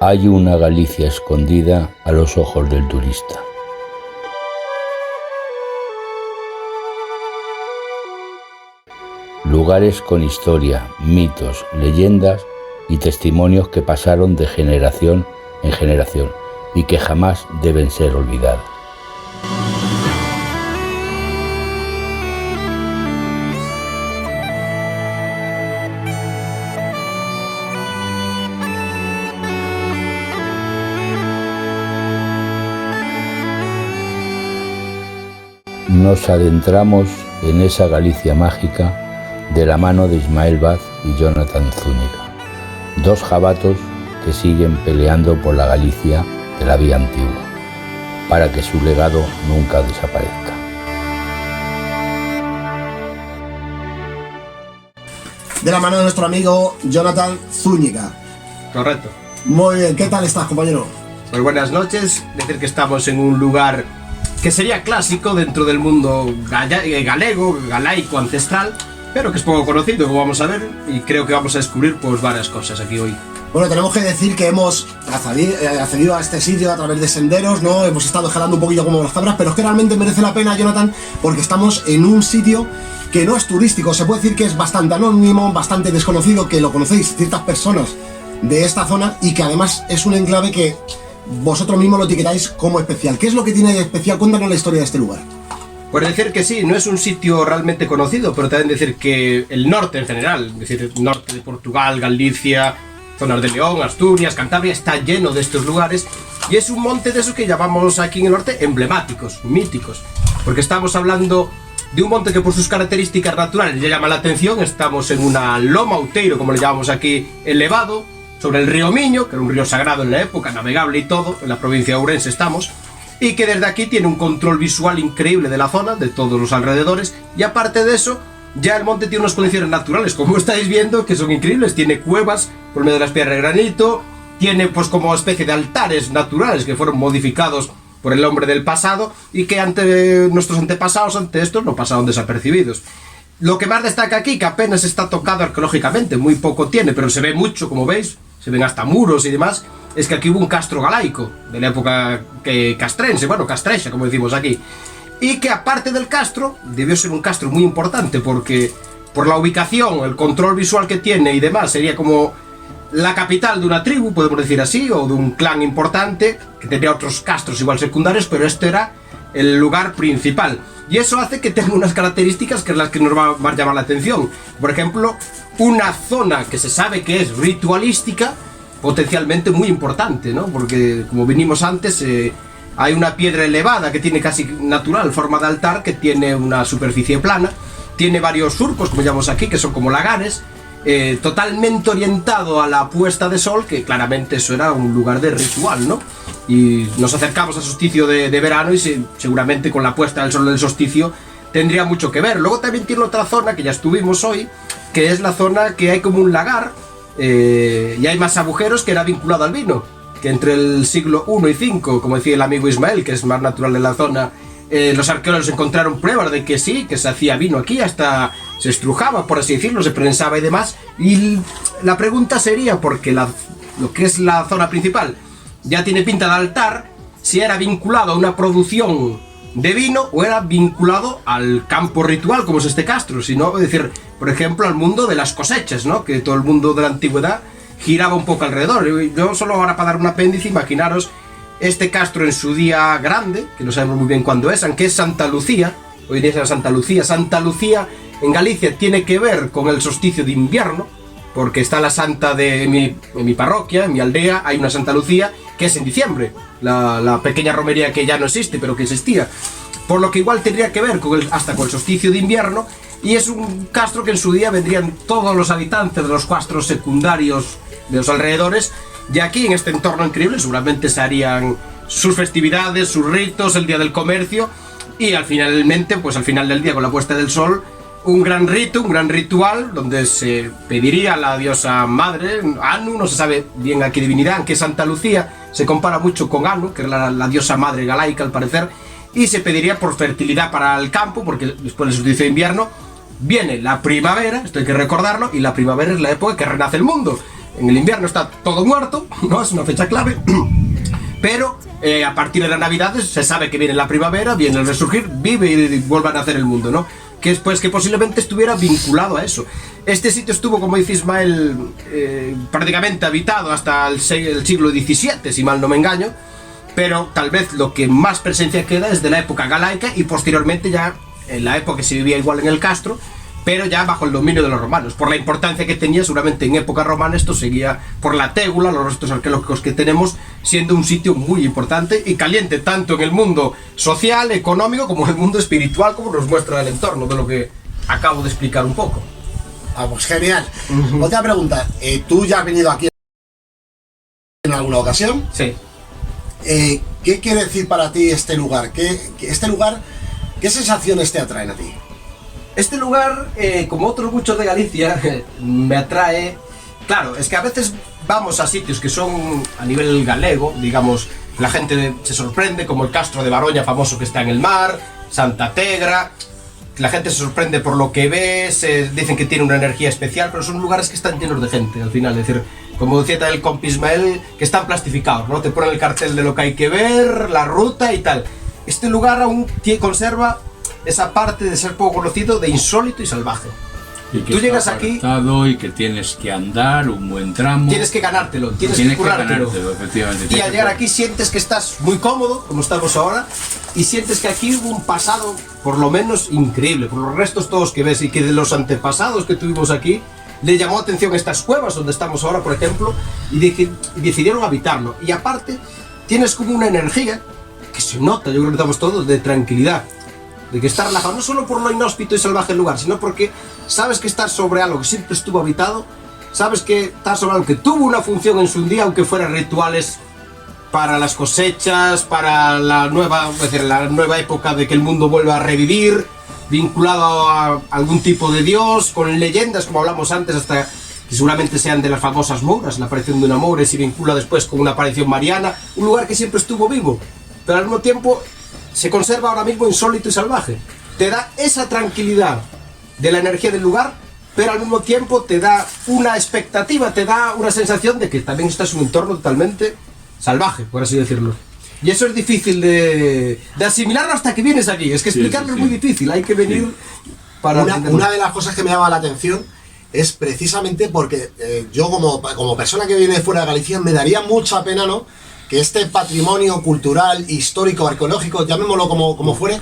Hay una Galicia escondida a los ojos del turista. Lugares con historia, mitos, leyendas y testimonios que pasaron de generación en generación y que jamás deben ser olvidados. Nos adentramos en esa Galicia mágica de la mano de Ismael Vaz y Jonathan Zúñiga, dos jabatos que siguen peleando por la Galicia de la vía antigua, para que su legado nunca desaparezca. De la mano de nuestro amigo Jonathan Zúñiga. Correcto. Muy bien, ¿qué tal estás, compañero? Pues buenas noches, decir que estamos en un lugar que sería clásico dentro del mundo galego, galaico, ancestral, pero que es poco conocido, como vamos a ver, y creo que vamos a descubrir pues varias cosas aquí hoy. Bueno, tenemos que decir que hemos accedido a este sitio a través de senderos, ¿no? Hemos estado jalando un poquillo como las cabras, pero es que realmente merece la pena, Jonathan, porque estamos en un sitio que no es turístico, se puede decir que es bastante anónimo, bastante desconocido, que lo conocéis ciertas personas de esta zona y que además es un enclave que vosotros mismos lo etiquetáis como especial. ¿Qué es lo que tiene de especial? Cuéntanos la historia de este lugar. Pues decir que sí, no es un sitio realmente conocido, pero también decir que el norte en general, es decir, el norte de Portugal, Galicia, zonas de León, Asturias, Cantabria, está lleno de estos lugares y es un monte de esos que llamamos aquí en el norte emblemáticos, míticos, porque estamos hablando de un monte que por sus características naturales ya llama la atención. Estamos en una loma outeiro, como le llamamos aquí, elevado, sobre el río Miño, que era un río sagrado en la época, navegable y todo, en la provincia de Ourense estamos, y que desde aquí tiene un control visual increíble de la zona, de todos los alrededores, y aparte de eso, ya el monte tiene unas condiciones naturales, como estáis viendo, que son increíbles. Tiene cuevas por medio de las piedras de granito, tiene pues como especie de altares naturales que fueron modificados por el hombre del pasado y que ante nuestros antepasados, ante estos, no pasaron desapercibidos. Lo que más destaca aquí, que apenas está tocado arqueológicamente, muy poco tiene, pero se ve mucho, como veis, se ven hasta muros y demás, es que aquí hubo un castro galaico, de la época castrense, bueno, castrexa, como decimos aquí, y que aparte del castro, debió ser un castro muy importante, porque por la ubicación, el control visual que tiene y demás, sería como la capital de una tribu, podemos decir así, o de un clan importante, que tenía otros castros igual secundarios, pero este era el lugar principal. Y eso hace que tenga unas características que es las que nos va a llamar la atención. Por ejemplo, una zona que se sabe que es ritualística, potencialmente muy importante, ¿no? Porque, como vinimos antes, hay una piedra elevada que tiene casi natural forma de altar, que tiene una superficie plana, tiene varios surcos, como llamamos aquí, que son como lagares, totalmente orientado a la puesta de sol, que claramente eso era un lugar de ritual, ¿no? Y nos acercamos al solsticio de verano y seguramente con la puesta del sol del solsticio tendría mucho que ver. Luego también tiene otra zona que ya estuvimos hoy, que es la zona que hay como un lagar, y hay más agujeros, que era vinculado al vino, que entre el siglo I y V, como decía el amigo Ismael, que es más natural de la zona, los arqueólogos encontraron pruebas de que sí, que se hacía vino aquí, hasta se estrujaba, por así decirlo, se prensaba y demás. Y la pregunta sería, porque lo que es la zona principal ya tiene pinta de altar, si era vinculado a una producción de vino o era vinculado al campo ritual, como es este castro, sino, es decir, por ejemplo, al mundo de las cosechas, ¿no? Que todo el mundo de la antigüedad giraba un poco alrededor. Yo solo ahora, para dar un apéndice, imaginaros este castro en su día grande, que no sabemos muy bien cuándo es, aunque es Santa Lucía, hoy día es Santa Lucía. Santa Lucía en Galicia tiene que ver con el solsticio de invierno, porque está la santa en mi parroquia, en mi aldea, hay una Santa Lucía que es en diciembre, la pequeña romería que ya no existe, pero que existía, por lo que igual tendría que ver hasta con el solsticio de invierno. Y es un castro que en su día vendrían todos los habitantes de los castros secundarios de los alrededores, y aquí en este entorno increíble seguramente se harían sus festividades, sus ritos, el día del comercio, y al final del día, con la puesta del sol, un gran rito, un gran ritual, donde se pediría a la diosa madre, Anu, no se sabe bien a qué divinidad, aunque Santa Lucía se compara mucho con Anu, que es la diosa madre galaica al parecer, y se pediría por fertilidad para el campo, porque después del solsticio de invierno viene la primavera, esto hay que recordarlo, y la primavera es la época que renace el mundo. En el invierno está todo muerto, ¿no? Es una fecha clave. Pero a partir de las Navidades se sabe que viene la primavera, viene el resurgir, vive y vuelve a nacer el mundo, ¿no? Que es pues que posiblemente estuviera vinculado a eso. Este sitio estuvo, como dice Ismael, prácticamente habitado hasta el siglo XVII, si mal no me engaño, pero tal vez lo que más presencia queda es de la época galaica y posteriormente ya en la época que se vivía igual en el Castro, pero ya bajo el dominio de los romanos. Por la importancia que tenía, seguramente en época romana esto seguía por la Tégula, los restos arqueológicos que tenemos, siendo un sitio muy importante y caliente, tanto en el mundo social, económico, como en el mundo espiritual, como nos muestra el entorno, de lo que acabo de explicar un poco. Ah, pues genial. Otra pregunta, tú ya has venido aquí en alguna ocasión. Sí. ¿Qué quiere decir para ti este lugar? ¿Qué sensaciones te atraen a ti? Este lugar, como otros muchos de Galicia, me atrae. Claro, es que a veces vamos a sitios que son a nivel galego, digamos, la gente se sorprende, como el Castro de Baroña, famoso, que está en el mar, Santa Tegra. La gente se sorprende por lo que ve, dicen que tiene una energía especial, pero son lugares que están llenos de gente al final. Es decir, como decía el compi Ismael, que están plastificados, ¿no? Te ponen el cartel de lo que hay que ver, la ruta y tal. Este lugar aún conserva esa parte de ser poco conocido, de insólito y salvaje. Y que tú llegas aquí y que tienes que andar un buen tramo. Tienes que ganártelo, tienes que currártelo. Efectivamente. Y al llegar aquí sientes que estás muy cómodo, como estamos ahora, y sientes que aquí hubo un pasado, por lo menos, increíble, por los restos todos que ves y que de los antepasados que tuvimos aquí, le llamó atención estas cuevas donde estamos ahora, por ejemplo, y decidieron habitarlo. Y aparte, tienes como una energía que se nota, yo creo que estamos todos, de tranquilidad. De que estar relajado, no solo por lo inhóspito y salvaje del lugar, sino porque sabes que estás sobre algo que siempre estuvo habitado, sabes que estás sobre algo que tuvo una función en su día, aunque fueran rituales para las cosechas, para la nueva época de que el mundo vuelva a revivir, vinculado a algún tipo de dios, con leyendas, como hablamos antes, hasta que seguramente sean de las famosas mouras, la aparición de una moura y se vincula después con una aparición mariana, un lugar que siempre estuvo vivo, pero al mismo tiempo se conserva ahora mismo insólito y salvaje. Te da esa tranquilidad de la energía del lugar, pero al mismo tiempo te da una expectativa, te da una sensación de que también estás en un entorno totalmente salvaje, por así decirlo. Y eso es difícil de asimilarlo hasta que vienes aquí. Es que explicarlo es muy difícil, hay que venir para... Una de las cosas que me llama la atención es precisamente porque yo como persona que viene de fuera de Galicia me daría mucha pena, ¿no?, que este patrimonio cultural, histórico, arqueológico, llamémoslo como fuere,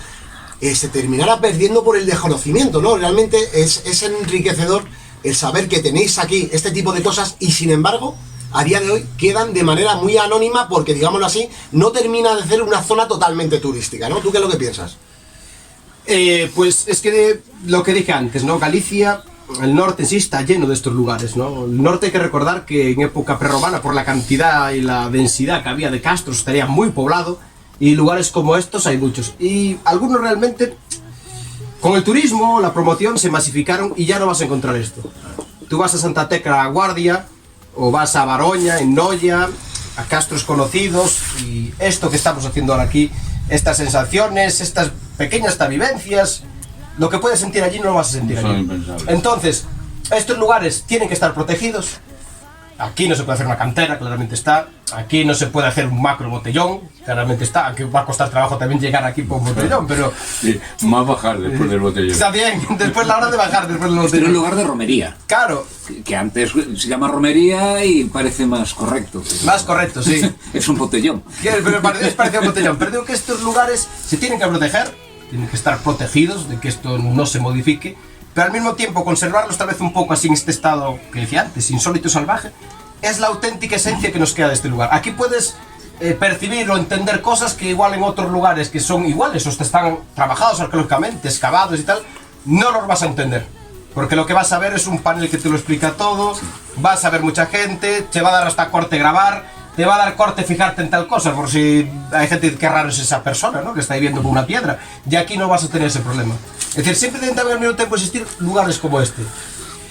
se terminara perdiendo por el desconocimiento, ¿no? Realmente es enriquecedor el saber que tenéis aquí este tipo de cosas y, sin embargo, a día de hoy quedan de manera muy anónima porque, digámoslo así, no termina de ser una zona totalmente turística, ¿no? ¿Tú qué es lo que piensas? Pues es que lo que dije antes, ¿no? Galicia, el norte en sí está lleno de estos lugares, ¿no? El norte hay que recordar que en época prerromana, por la cantidad y la densidad que había de castros, estaría muy poblado, y lugares como estos hay muchos. Y algunos realmente, con el turismo, la promoción, se masificaron y ya no vas a encontrar esto. Tú vas a Santa Tecla, a Guardia, o vas a Baroña, en Noia, a castros conocidos, y esto que estamos haciendo ahora aquí, estas sensaciones, estas pequeñas vivencias, lo que puedes sentir allí no lo vas a sentir allí. Entonces, estos lugares tienen que estar protegidos. Aquí no se puede hacer una cantera, claramente está. Aquí no se puede hacer un macro botellón, claramente está. Aunque va a costar trabajo también llegar aquí por un botellón, pero... Sí, más bajar después del botellón. Está bien, después la hora de bajar después del botellón. Pero en lugar de romería. Claro. Que antes se llama romería y parece más correcto. Más correcto, sí. Es un botellón. Pero es parecido a un botellón. Pero digo que estos lugares se tienen que proteger, tienen que estar protegidos de que esto no se modifique, pero al mismo tiempo conservarlos tal vez un poco así en este estado que decía antes, insólito y salvaje, es la auténtica esencia que nos queda de este lugar. Aquí puedes percibir o entender cosas que igual en otros lugares que son iguales o están trabajados arqueológicamente, excavados y tal, no los vas a entender. Porque lo que vas a ver es un panel que te lo explica todo, vas a ver mucha gente, te va a dar hasta corte grabar, te va a dar corte fijarte en tal cosa, por si hay gente que raro es esa persona, ¿no?, que está viviendo con una piedra, y aquí no vas a tener ese problema. Es decir, siempre intentan al mismo tiempo existir lugares como este,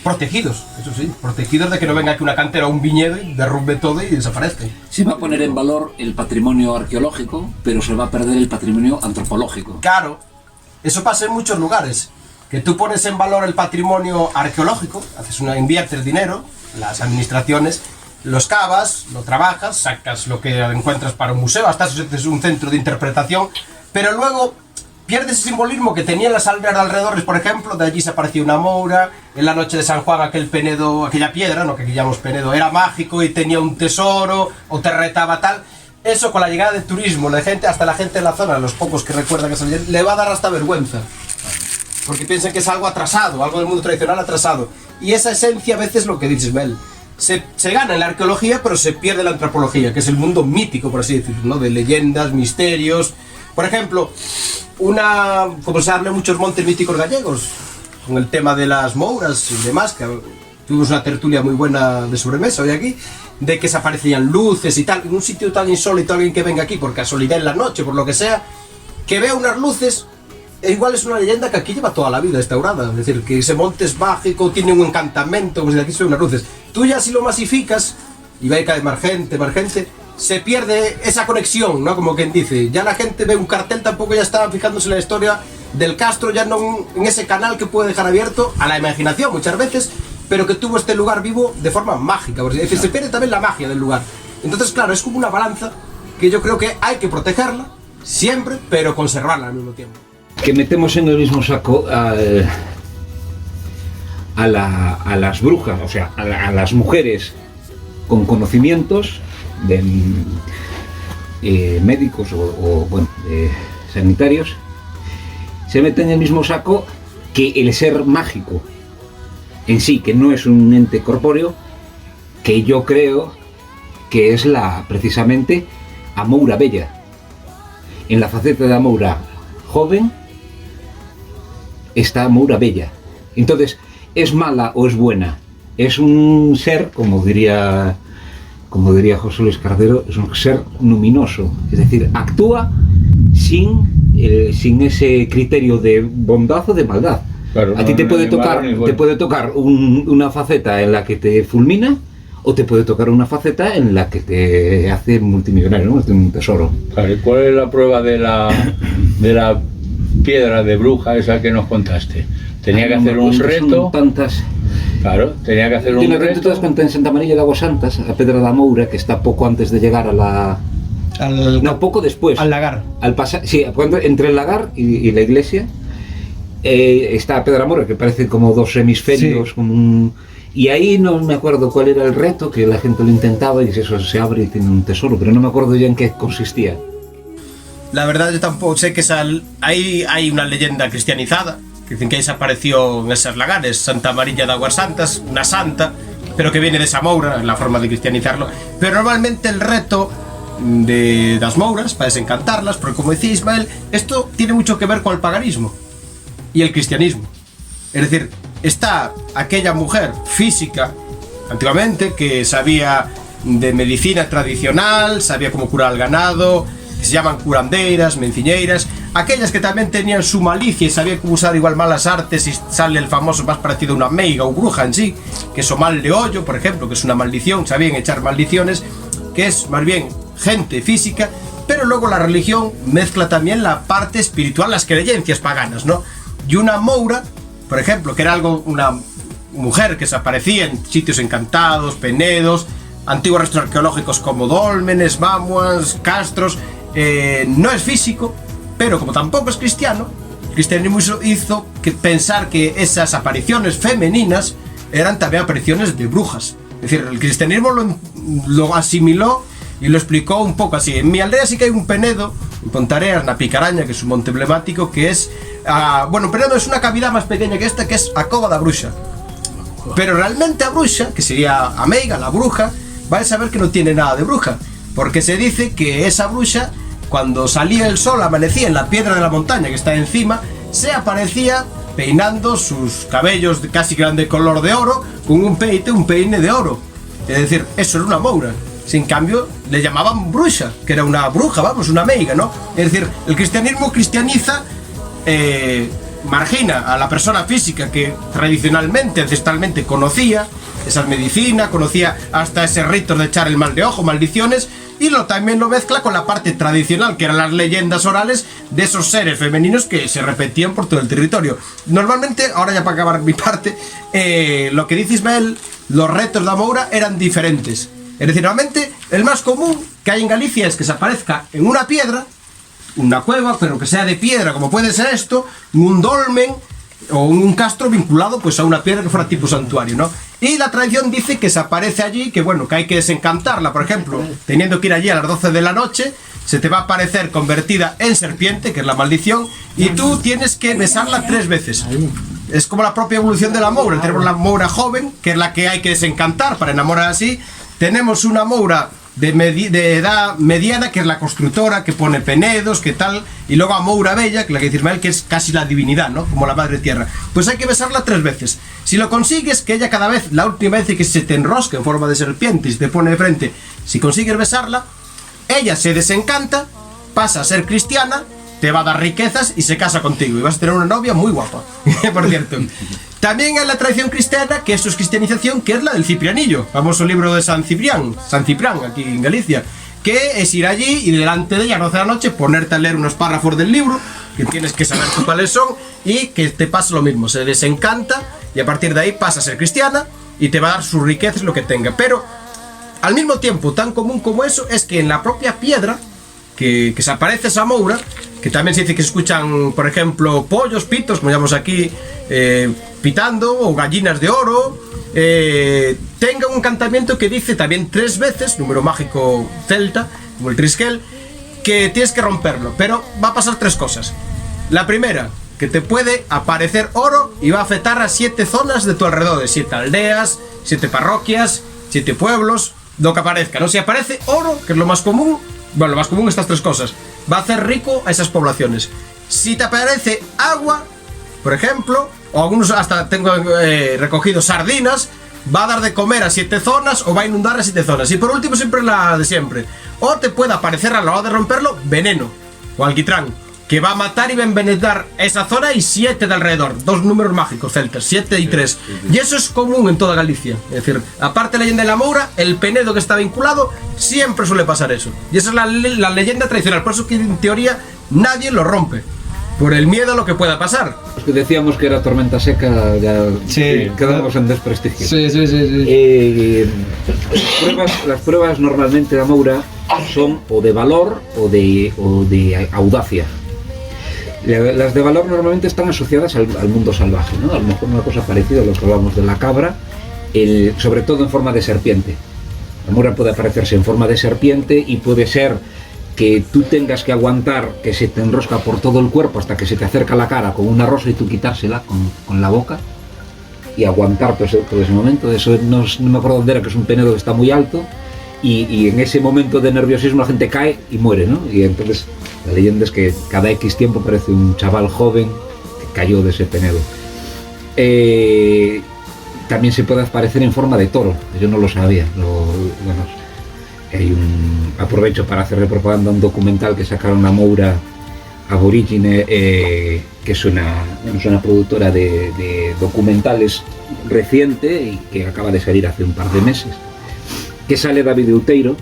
protegidos, eso sí, protegidos de que no venga aquí una cantera o un viñedo y derrumbe todo y desaparezca. Se va a poner en valor el patrimonio arqueológico, pero se va a perder el patrimonio antropológico. Claro, eso pasa en muchos lugares, que tú pones en valor el patrimonio arqueológico, inviertes dinero, las administraciones, lo excavas, lo trabajas, sacas lo que encuentras para un museo, hasta es un centro de interpretación, pero luego pierde ese simbolismo que tenían las aldeas alrededores, por ejemplo, de allí se apareció una moura, en la noche de San Juan aquel penedo, aquella piedra, no que aquí llamamos penedo, era mágico y tenía un tesoro, o te retaba tal. Eso con la llegada del turismo, la gente, hasta la gente de la zona, los pocos que recuerdan esa leyenda, le va a dar hasta vergüenza. Porque piensan que es algo atrasado, algo del mundo tradicional atrasado. Y esa esencia a veces lo que dice Ismael. Se gana en la arqueología, pero se pierde la antropología, que es el mundo mítico, por así decirlo, ¿no? De leyendas, misterios. Por ejemplo, como se habla en muchos montes míticos gallegos, con el tema de las mouras y demás, que tuvimos una tertulia muy buena de sobremesa hoy aquí, de que se aparecían luces y tal, en un sitio tan insólito, alguien que venga aquí por casualidad en la noche, por lo que sea, que vea unas luces, igual es una leyenda que aquí lleva toda la vida instaurada, es decir, que ese monte es mágico, tiene un encantamento, pues de aquí se ven unas luces. Tú ya si lo masificas, y va a caer más gente, se pierde esa conexión, ¿no? Como quien dice, ya la gente ve un cartel, tampoco ya está fijándose en la historia del Castro, ya no en ese canal que puede dejar abierto a la imaginación muchas veces, pero que tuvo este lugar vivo de forma mágica, es decir, se pierde también la magia del lugar. Entonces, claro, es como una balanza que yo creo que hay que protegerla siempre, pero conservarla al mismo tiempo. Que metemos en el mismo saco a las brujas, o sea, a las mujeres con conocimientos de médicos o sanitarios, se meten en el mismo saco que el ser mágico en sí, que no es un ente corpóreo, que yo creo que es precisamente a Moura Bella, en la faceta de Moura joven está Moura Bella. Entonces, ¿es mala o es buena? Es un ser, como diría José Luis Cardero, es un ser luminoso, es decir, actúa sin ese criterio de bondad o de maldad. Claro, a ti te puede tocar una faceta en la que te fulmina, o te puede tocar una faceta en la que te hace multimillonario, ¿no? Un tesoro. Claro, ¿y cuál es la prueba de la piedra de bruja esa que nos contaste? Tenía que hacer un reto. Tantas. Claro, tenía que hacer un reto. Tú te das cuenta en Santa María de Aguasantas, a Pedra da Moura, que está poco antes de llegar a la. Poco después. Al lagar. Sí, entre el lagar y la iglesia. Está Pedra Moura, que parece como dos hemisferios, sí. Y ahí no me acuerdo cuál era el reto, que la gente lo intentaba y dice, eso se abre y tiene un tesoro, pero no me acuerdo ya en qué consistía. La verdad yo tampoco sé que hay una leyenda cristianizada, que dicen que ahí se apareció en esos lagares, Santa María de Aguas Santas, una santa, pero que viene de esa moura, en la forma de cristianizarlo. Pero normalmente el reto de las mouras, para desencantarlas, porque como decía Ismael, esto tiene mucho que ver con el paganismo y el cristianismo. Es decir, está aquella mujer física, antiguamente, que sabía de medicina tradicional, sabía cómo curar al ganado, que se llaman curandeiras, menciñeiras, aquellas que también tenían su malicia y sabían cómo usar igual malas artes, y sale el famoso más parecido a una meiga o bruja en sí, que es o mal de hoyo, por ejemplo, que es una maldición, sabían echar maldiciones, que es más bien gente física, pero luego la religión mezcla también la parte espiritual, las creencias paganas, ¿no? Y una moura, por ejemplo, que era una mujer que se aparecía en sitios encantados, penedos, antiguos restos arqueológicos como dólmenes, mamuas, castros, no es físico, pero como tampoco es cristiano, el cristianismo hizo pensar que esas apariciones femeninas eran también apariciones de brujas. Es decir, el cristianismo lo asimiló y lo explicó un poco así. En mi aldea sí que hay un penedo, en Pontareas, na Picaraña, que es un monte emblemático, que es... un penedo es una cavidad más pequeña que esta, que es a cova da bruxa. Pero realmente a bruxa, que sería a meiga, la bruja, vais a saber que no tiene nada de bruja, porque se dice que esa bruxa, cuando salía el sol, amanecía en la piedra de la montaña que está encima, se aparecía peinando sus cabellos casi que eran de color de oro, con un peine de oro. Es decir, eso era una moura. Sin cambio, le llamaban bruxa, que era una bruja, vamos, una meiga, ¿no? Es decir, el cristianismo cristianiza, margina a la persona física que tradicionalmente, ancestralmente conocía esas medicinas, conocía hasta ese ritos de echar el mal de ojo, maldiciones, y también lo mezcla con la parte tradicional, que eran las leyendas orales de esos seres femeninos que se repetían por todo el territorio. Normalmente, ahora ya para acabar mi parte, lo que dice Ismael, los retos da Moura eran diferentes. Es decir, normalmente el más común que hay en Galicia es que se aparezca en una piedra, una cueva, pero que sea de piedra, como puede ser esto, un dolmen o un castro vinculado pues a una piedra que fuera tipo santuario, ¿no? Y la tradición dice que se aparece allí, que bueno, que hay que desencantarla, por ejemplo, teniendo que ir allí a las 12 de la noche, se te va a aparecer convertida en serpiente, que es la maldición, y tú tienes que besarla 3 veces. Es como la propia evolución de la moura. Tenemos la moura joven, que es la que hay que desencantar para enamorar así. Tenemos una moura de edad mediana, que es la constructora, que pone penedos, que tal, y luego a moura bella, que la que dice Ismael, que es casi la divinidad, ¿no? Como la madre tierra. Pues hay que besarla 3 veces. Si lo consigues, que ella cada vez, la última vez que se te enrosca en forma de serpiente y se te pone de frente, si consigues besarla, ella se desencanta, pasa a ser cristiana, te va a dar riquezas y se casa contigo, y vas a tener una novia muy guapa, por cierto. También hay la tradición cristiana, que esto es cristianización, que es la del Ciprianillo, famoso libro de San Ciprián, aquí en Galicia, que es ir allí y delante de ella a las 12 de la noche ponerte a leer unos párrafos del libro, que tienes que saber tú cuáles son, y que te pasa lo mismo, se desencanta y a partir de ahí pasa a ser cristiana y te va a dar sus riquezas, lo que tenga. Pero al mismo tiempo, tan común como eso, es que en la propia piedra que se aparece esa moura, que también se dice que se escuchan, por ejemplo, pollos, pitos, como llamamos aquí, pitando, o gallinas de oro, tenga un encantamiento que dice también 3 veces, número mágico celta, como el Triskel, que tienes que romperlo, pero va a pasar 3 cosas. La primera, que te puede aparecer oro y va a afectar a 7 zonas de tu alrededor, de 7 aldeas, 7 parroquias, 7 pueblos, lo que aparezca, ¿no? Si aparece oro, que es lo más común, bueno, lo más común, estas 3 cosas, va a hacer rico a esas poblaciones. Si te aparece agua, por ejemplo, o algunos hasta tengo recogido sardinas, va a dar de comer a 7 zonas o va a inundar a 7 zonas. Y por último, siempre la de siempre, o te puede aparecer a la hora de romperlo veneno o alquitrán, que va a matar y va a envenenar esa zona y 7 de alrededor. 2 números mágicos celtas, 7 y 3. Y eso es común en toda Galicia. Es decir, aparte de la leyenda de la moura, el penedo que está vinculado, siempre suele pasar eso. Y esa es la leyenda tradicional. Por eso que en teoría nadie lo rompe, por el miedo a lo que pueda pasar. Los que decíamos que era tormenta seca, ya sí, quedamos en desprestigio. Sí. Las pruebas normalmente de moura son o de valor o de audacia. Las de valor normalmente están asociadas al mundo salvaje, ¿no? A lo mejor una cosa parecida a lo que hablamos de la cabra, sobre todo en forma de serpiente. La moura puede aparecerse en forma de serpiente y puede ser que tú tengas que aguantar que se te enrosca por todo el cuerpo hasta que se te acerca la cara con una rosa y tú quitársela con la boca y aguantar todo ese momento. Eso no me acuerdo dónde era, que es un penedo que está muy alto y en ese momento de nerviosismo la gente cae y muere, ¿no? Y entonces la leyenda es que cada X tiempo aparece un chaval joven que cayó de ese penedo. También se puede aparecer en forma de toro, yo no lo sabía. Aprovecho para hacerle propaganda a un documental que sacaron a Moura Aborígine, que es una productora de documentales reciente y que acaba de salir hace un par de meses, que sale David Outeiro.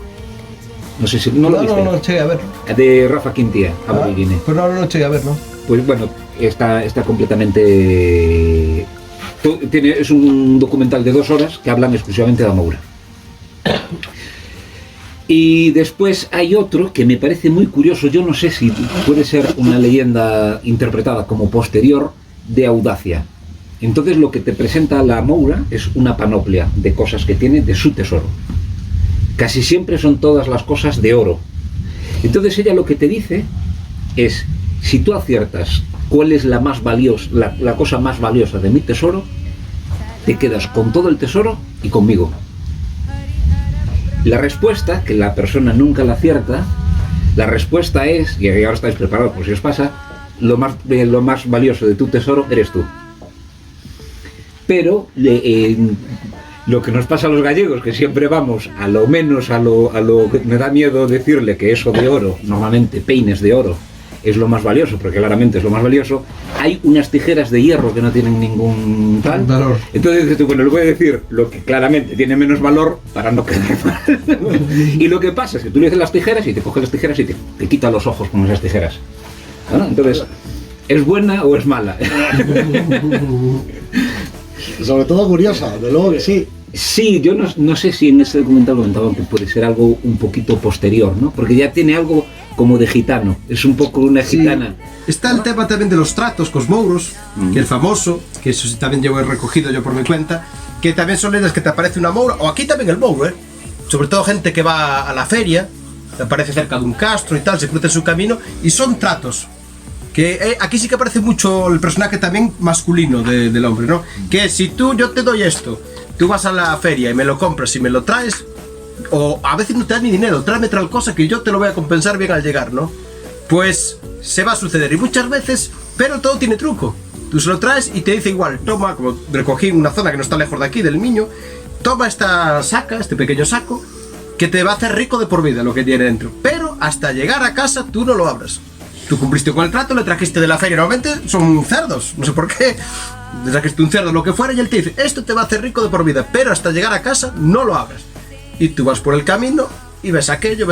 No sé si no lo viste. No, chegué a ver. De Rafa Quintía, Aborígine. Pues no chegué a ver, ¿no? Pues bueno, está completamente... Es un documental de 2 horas que hablan exclusivamente de la moura. Y después hay otro que me parece muy curioso, yo no sé si puede ser una leyenda interpretada como posterior, de audacia. Entonces lo que te presenta la moura es una panoplia de cosas que tiene de su tesoro. Casi siempre son todas las cosas de oro. Entonces ella lo que te dice es, si tú aciertas cuál es la cosa más valiosa de mi tesoro, te quedas con todo el tesoro y conmigo. La respuesta, que la persona nunca la acierta, la respuesta es, y ahora estáis preparados por si os pasa, lo más valioso de tu tesoro eres tú. Pero lo que nos pasa a los gallegos, que siempre vamos a lo que me da miedo decirle que eso de oro, normalmente peines de oro, es lo más valioso, porque claramente es lo más valioso. Hay unas tijeras de hierro que no tienen ningún tal valor. Entonces dices tú, bueno, le voy a decir lo que claramente tiene menos valor para no quedar mal. Y lo que pasa es que tú le dices las tijeras y te coge las tijeras y te quita los ojos con esas tijeras. ¿No? Entonces, ¿es buena o es mala? Sobre todo curiosa, de luego que sí. Sí, yo no sé si en ese documental comentaban que puede ser algo un poquito posterior, ¿no? Porque ya tiene algo como de gitano, es un poco una gitana. Está el tema tamén de los tratos cos mouros, que é famoso, que eso tamén llevo recogido yo por mi cuenta, que tamén son leyendas que te aparece una moura, o aquí tamén el mouro, sobre todo gente que va a la feria, te aparece cerca de un castro y tal, se cruza en su camino, y son tratos. Que aquí sí que aparece mucho el personaje también masculino del hombre, ¿no? Que si yo te doy esto, tú vas a la feria y me lo compras y me lo traes, o a veces no te das ni dinero, tráeme tal cosa que yo te lo voy a compensar bien al llegar, ¿no? Pues se va a suceder, y muchas veces, pero todo tiene truco. Tú se lo traes y te dice igual, toma, como recogí en una zona que no está lejos de aquí, del Miño, toma esta saca, este pequeño saco, que te va a hacer rico de por vida lo que tiene dentro, pero hasta llegar a casa tú no lo abras. Tú cumpliste con el trato, le trajiste de la feria, normalmente son cerdos, no sé por qué, le trajiste un cerdo, lo que fuera, y él te dice, esto te va a hacer rico de por vida, pero hasta llegar a casa no lo abras. Y tú vas por el camino y ves aquello,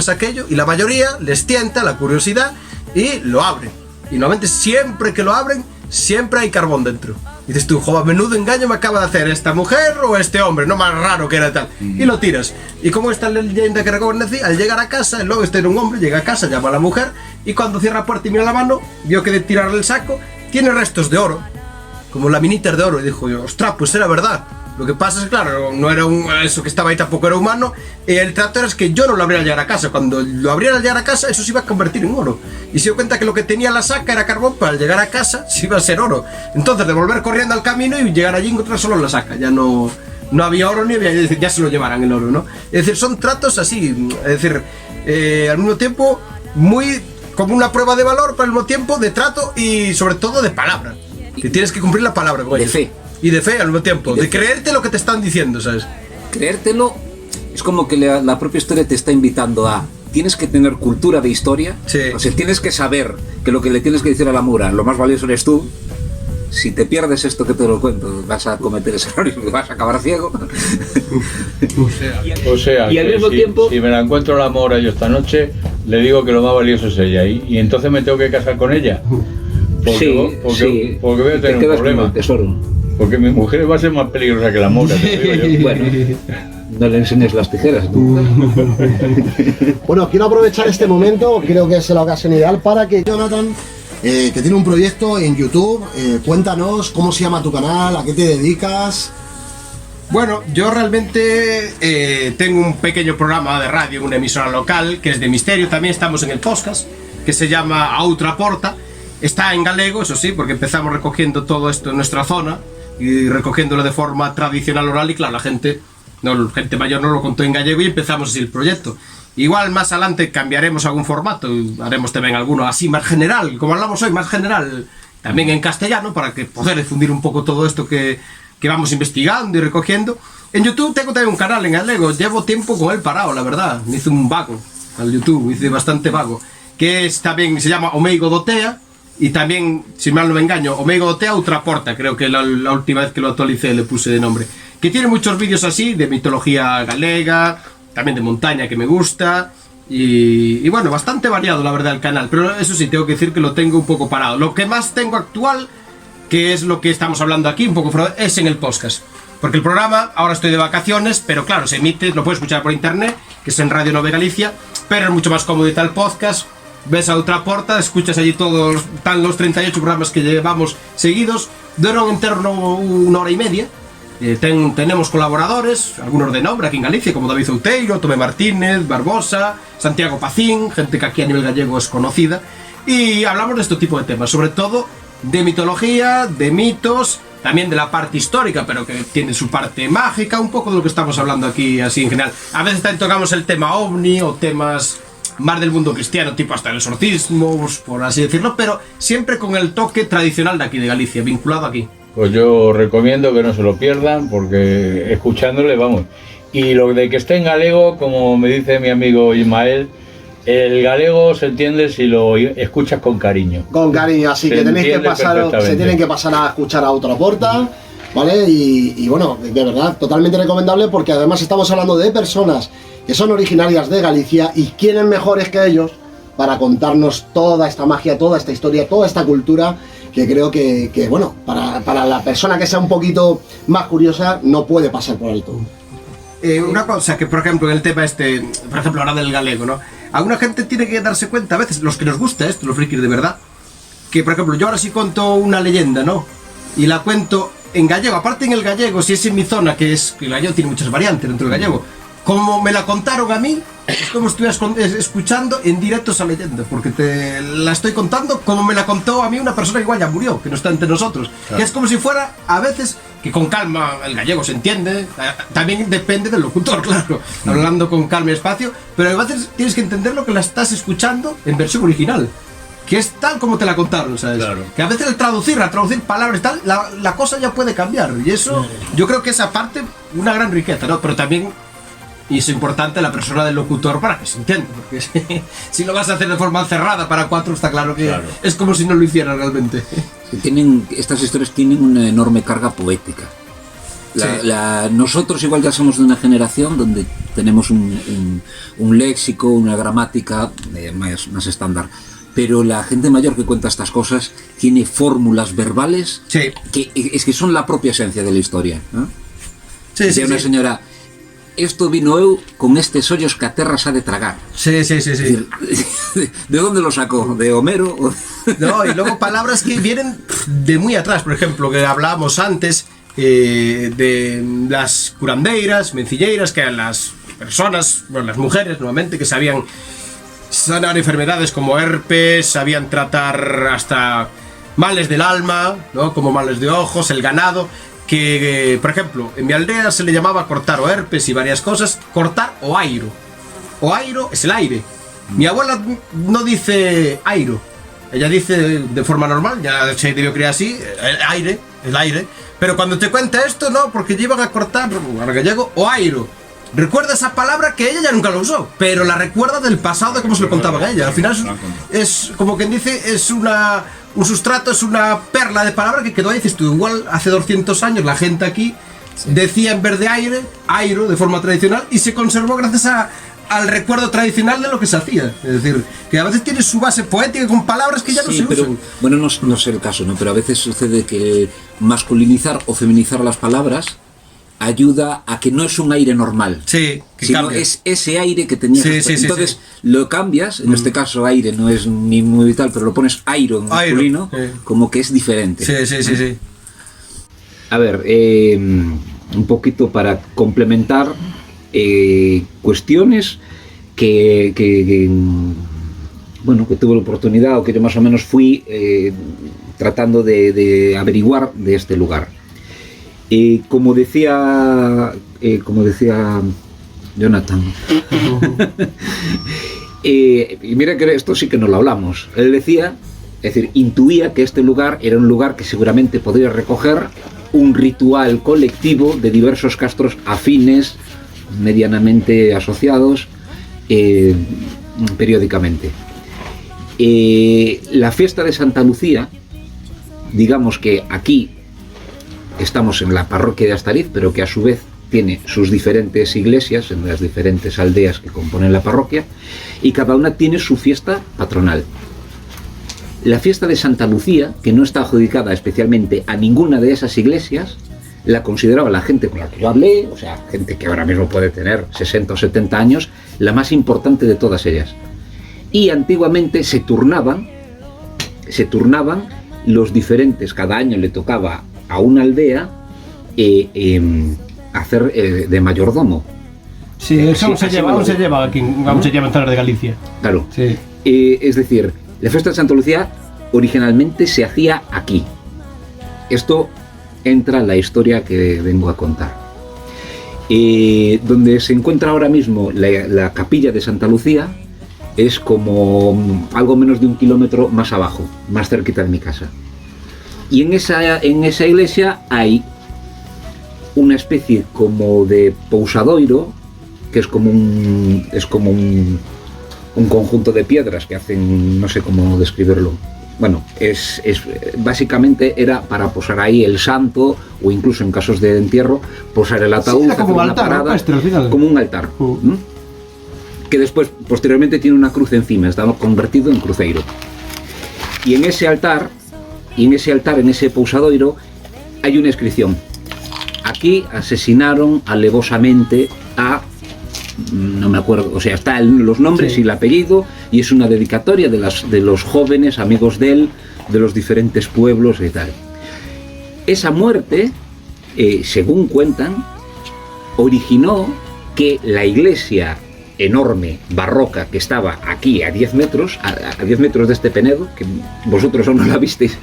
y la mayoría les tienta la curiosidad y lo abren. Y normalmente siempre que lo abren, siempre hay carbón dentro. Y dices tú, joder, menudo engaño me acaba de hacer esta mujer o este hombre, no más raro que era tal. Y lo tiras. Y como esta leyenda que recogen decir, al llegar a casa, luego este era un hombre, llega a casa, llama a la mujer, y cuando cierra la puerta y mira la mano, vio que de tirarle el saco, tiene restos de oro, como laminitas de oro. Y dijo yo, ostras, pues era verdad. Lo que pasa es que, claro, no era eso que estaba ahí, tampoco era humano. El trato era que yo no lo abriera al llegar a casa. Cuando lo abriera al llegar a casa, eso se iba a convertir en oro. Y se dio cuenta que lo que tenía la saca era carbón, pero al llegar a casa se iba a ser oro. Entonces, de volver corriendo al camino y llegar allí y encontrar solo la saca. Ya no había oro ni había, es decir, ya se lo llevaran el oro, ¿no? Es decir, son tratos así, es decir, al mismo tiempo, muy como una prueba de valor, pero al mismo tiempo de trato y sobre todo de palabra. Que tienes que cumplir la palabra con ellos. De fe. Y de fe al mismo tiempo, de creerte lo que te están diciendo, ¿sabes? Creértelo es como que la propia historia te está invitando a... Tienes que tener cultura de historia, sí. O sea, tienes que saber que lo que le tienes que decir a la mura, lo más valioso eres tú. Si te pierdes esto que te lo cuento, vas a cometer ese error y vas a acabar ciego. O sea, y al mismo tiempo... si me la encuentro la mora yo esta noche, le digo que lo más valioso es ella, y entonces me tengo que casar con ella. Porque voy a tener un problema. Tesoro. Porque mi mujer va a ser más peligrosa que la mora, te digo yo. Bueno, no le enseñes las tijeras, ¿no? Bueno, quiero aprovechar este momento, creo que es la ocasión ideal para que Jonathan, que tiene un proyecto en YouTube, cuéntanos cómo se llama tu canal, a qué te dedicas. Bueno, yo realmente tengo un pequeño programa de radio en una emisora local que es de misterio, también estamos en el podcast, que se llama A Outra Porta. Está en galego, eso sí, porque empezamos recogiendo todo esto en nuestra zona y recogiéndolo de forma tradicional oral, y claro, la gente mayor no lo contó en gallego y empezamos así el proyecto. Igual más adelante cambiaremos algún formato, haremos también alguno así más general, como hablamos hoy, más general, también en castellano, para que poder difundir un poco todo esto que vamos investigando y recogiendo. En YouTube tengo también un canal en galego, llevo tiempo con él parado, la verdad, me hice un vago al YouTube, hice bastante vago, que es, también se llama Omeigo Dotea. Y también, si mal no me engaño, Omeigo Dotea Outra Porta, creo que la última vez que lo actualicé le puse de nombre. Que tiene muchos vídeos así, de mitología galega, también de montaña que me gusta. Y bueno, bastante variado la verdad el canal, pero eso sí, tengo que decir que lo tengo un poco parado. Lo que más tengo actual, que es lo que estamos hablando aquí, un poco fuera, es en el podcast. Porque el programa, ahora estoy de vacaciones, pero claro, se emite, lo puedes escuchar por internet, que es en Radio Nove Galicia, pero es mucho más cómodo y tal podcast. Ves a Outra Porta, escuchas allí todos, están los 38 programas que llevamos seguidos, duran en torno una hora y media. Tenemos colaboradores, algunos de nombre aquí en Galicia, como David Outeiro, Tomé Martínez, Barbosa, Santiago Pacín, gente que aquí a nivel gallego es conocida, y hablamos de este tipo de temas, sobre todo de mitología, de mitos, también de la parte histórica, pero que tiene su parte mágica, un poco de lo que estamos hablando aquí así en general. A veces también tocamos el tema ovni o temas más del mundo cristiano, tipo hasta el exorcismo, por así decirlo, pero siempre con el toque tradicional de aquí de Galicia, vinculado aquí. Pues yo recomiendo que no se lo pierdan, porque escuchándole, vamos. Y lo de que esté en galego, como me dice mi amigo Ismael, el galego se entiende si lo escuchas con cariño. Con cariño, así que tenéis que pasar, se tienen que pasar a escuchar a Outra Porta, ¿vale? Y bueno, de verdad, totalmente recomendable, porque además estamos hablando de personas que son originarias de Galicia, y quiénes mejores que ellos para contarnos toda esta magia, toda esta historia, toda esta cultura, que creo que bueno, para la persona que sea un poquito más curiosa, no puede pasar por alto. Una cosa que, por ejemplo, en el tema por ejemplo, ahora del galego, ¿no? Alguna gente tiene que darse cuenta, a veces, los que nos gusta esto, los frikis de verdad, que, por ejemplo, yo ahora sí cuento una leyenda, ¿no? Y la cuento en gallego, aparte en el gallego, si es en mi zona, que el gallego tiene muchas variantes dentro del gallego, como me la contaron a mí, es como si estuvieras escuchando en directo esa leyenda, porque te la estoy contando como me la contó a mí una persona que igual ya murió, que no está entre nosotros. Claro. Que es como si fuera, a veces, que con calma el gallego se entiende, también depende del locutor, claro, hablando con calma y espacio, pero a veces tienes que entender lo que la estás escuchando en versión original, que es tal como te la contaron, ¿sabes? Claro. Que a veces al traducir palabras y tal, la cosa ya puede cambiar, y eso, yo creo que es aparte una gran riqueza, ¿no? Pero también, y es importante la persona del locutor para que se entienda, porque si lo vas a hacer de forma cerrada para 4, está claro que es como si no lo hiciera realmente. Estas historias tienen una enorme carga poética. Nosotros igual ya somos de una generación donde tenemos un léxico, una gramática más estándar, pero la gente mayor que cuenta estas cosas tiene fórmulas verbales que son la propia esencia de la historia, ¿no? De una señora: esto vino eu con estes ollos que a terra se ha de tragar. Sí. ¿De dónde lo sacó? ¿De Homero? No, y luego palabras que vienen de muy atrás, por ejemplo, que hablábamos antes de las curandeiras, mencilleiras, que eran las personas, bueno, las mujeres nuevamente, que sabían sanar enfermedades como herpes, sabían tratar hasta males del alma, ¿no? Como males de ojos, el ganado. Que, por ejemplo, en mi aldea se le llamaba cortar o herpes y varias cosas, cortar o airo. O airo es el aire. Mi abuela no dice airo, ella dice de forma normal, ya se debió crear así, el aire. Pero cuando te cuenta esto, no, porque llevan a cortar al gallego o airo. Recuerda esa palabra que ella ya nunca lo usó, pero la recuerda del pasado, de cómo se lo contaban a ella. Al final es como quien dice, es un sustrato, es una perla de palabra que quedó ahí. Dices tú, igual hace 200 años la gente aquí decía en vez de aire, airo, de forma tradicional, y se conservó gracias al recuerdo tradicional de lo que se hacía. Es decir, que a veces tiene su base poética con palabras que ya no se usan. Bueno, no sé el caso, ¿no? Pero a veces sucede que masculinizar o feminizar las palabras ayuda a que no es un aire normal, sino cambia. Es ese aire que tenías. Entonces lo cambias, en este caso aire no es ni muy vital, pero lo pones airo en masculino, como que es diferente. Sí. A ver, un poquito para complementar cuestiones que tuve la oportunidad, o que yo más o menos fui tratando de averiguar de este lugar. Como decía Jonathan, y mira que esto sí que no lo hablamos, él decía, es decir, intuía que este lugar era un lugar que seguramente podría recoger un ritual colectivo de diversos castros afines, medianamente asociados periódicamente. La fiesta de Santa Lucía, digamos que aquí estamos en la parroquia de Astariz, pero que a su vez tiene sus diferentes iglesias en las diferentes aldeas que componen la parroquia, y cada una tiene su fiesta patronal. La fiesta de Santa Lucía, que no está adjudicada especialmente a ninguna de esas iglesias, la consideraba la gente con la que yo hablé, o sea, gente que ahora mismo puede tener 60 o 70 años, la más importante de todas ellas. Y antiguamente se turnaban los diferentes, cada año le tocaba a una aldea hacer de mayordomo. Sí, eso se lleva aquí, vamos a llevar en zonas de Galicia. Claro. Sí. Es decir, la fiesta de Santa Lucía originalmente se hacía aquí. Esto entra en la historia que vengo a contar. Donde se encuentra ahora mismo la capilla de Santa Lucía es como algo menos de 1 kilómetro más abajo, más cerquita de mi casa. Y en esa iglesia hay una especie como de pousadoiro, que es como un conjunto de piedras que hacen, no sé cómo describirlo. Bueno, básicamente era para posar ahí el santo, o incluso en casos de entierro, posar el ataúd, como un altar, parada, ¿no? Como un altar, que después, posteriormente, tiene una cruz encima, está convertido en cruceiro. Y en ese altar, en ese pousadoiro, hay una inscripción: aquí asesinaron alevosamente no me acuerdo, o sea, están los nombres Sí. y el apellido, y es una dedicatoria de los jóvenes amigos de él, de los diferentes pueblos y tal. Esa muerte, según cuentan, originó que la iglesia enorme, barroca, que estaba aquí a 10 metros, a 10 metros de este Penedo, que vosotros aún no la visteis,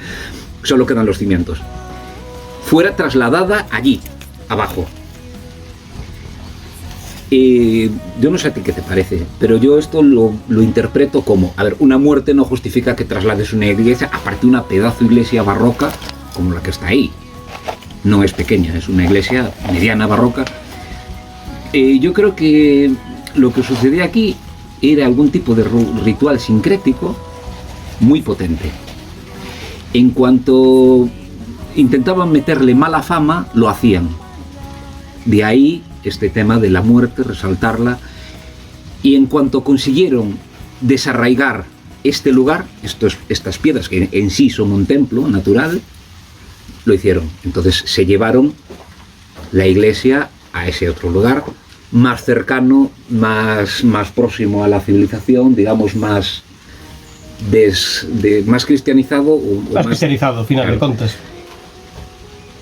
solo quedan los cimientos, fuera trasladada allí, abajo. Yo no sé a ti qué te parece, pero yo esto lo interpreto como, a ver, una muerte no justifica que traslades una iglesia, aparte una pedazo de iglesia barroca como la que está ahí. No es pequeña, es una iglesia mediana barroca. Yo creo que lo que sucedía aquí era algún tipo de ritual sincrético muy potente. En cuanto intentaban meterle mala fama, lo hacían. De ahí este tema de la muerte, resaltarla. Y en cuanto consiguieron desarraigar este lugar, estas piedras que en sí son un templo natural, lo hicieron. Entonces se llevaron la iglesia a ese otro lugar, más cercano, más próximo a la civilización, digamos más más cristianizado o Más cristianizado, al final de claro. cuentas.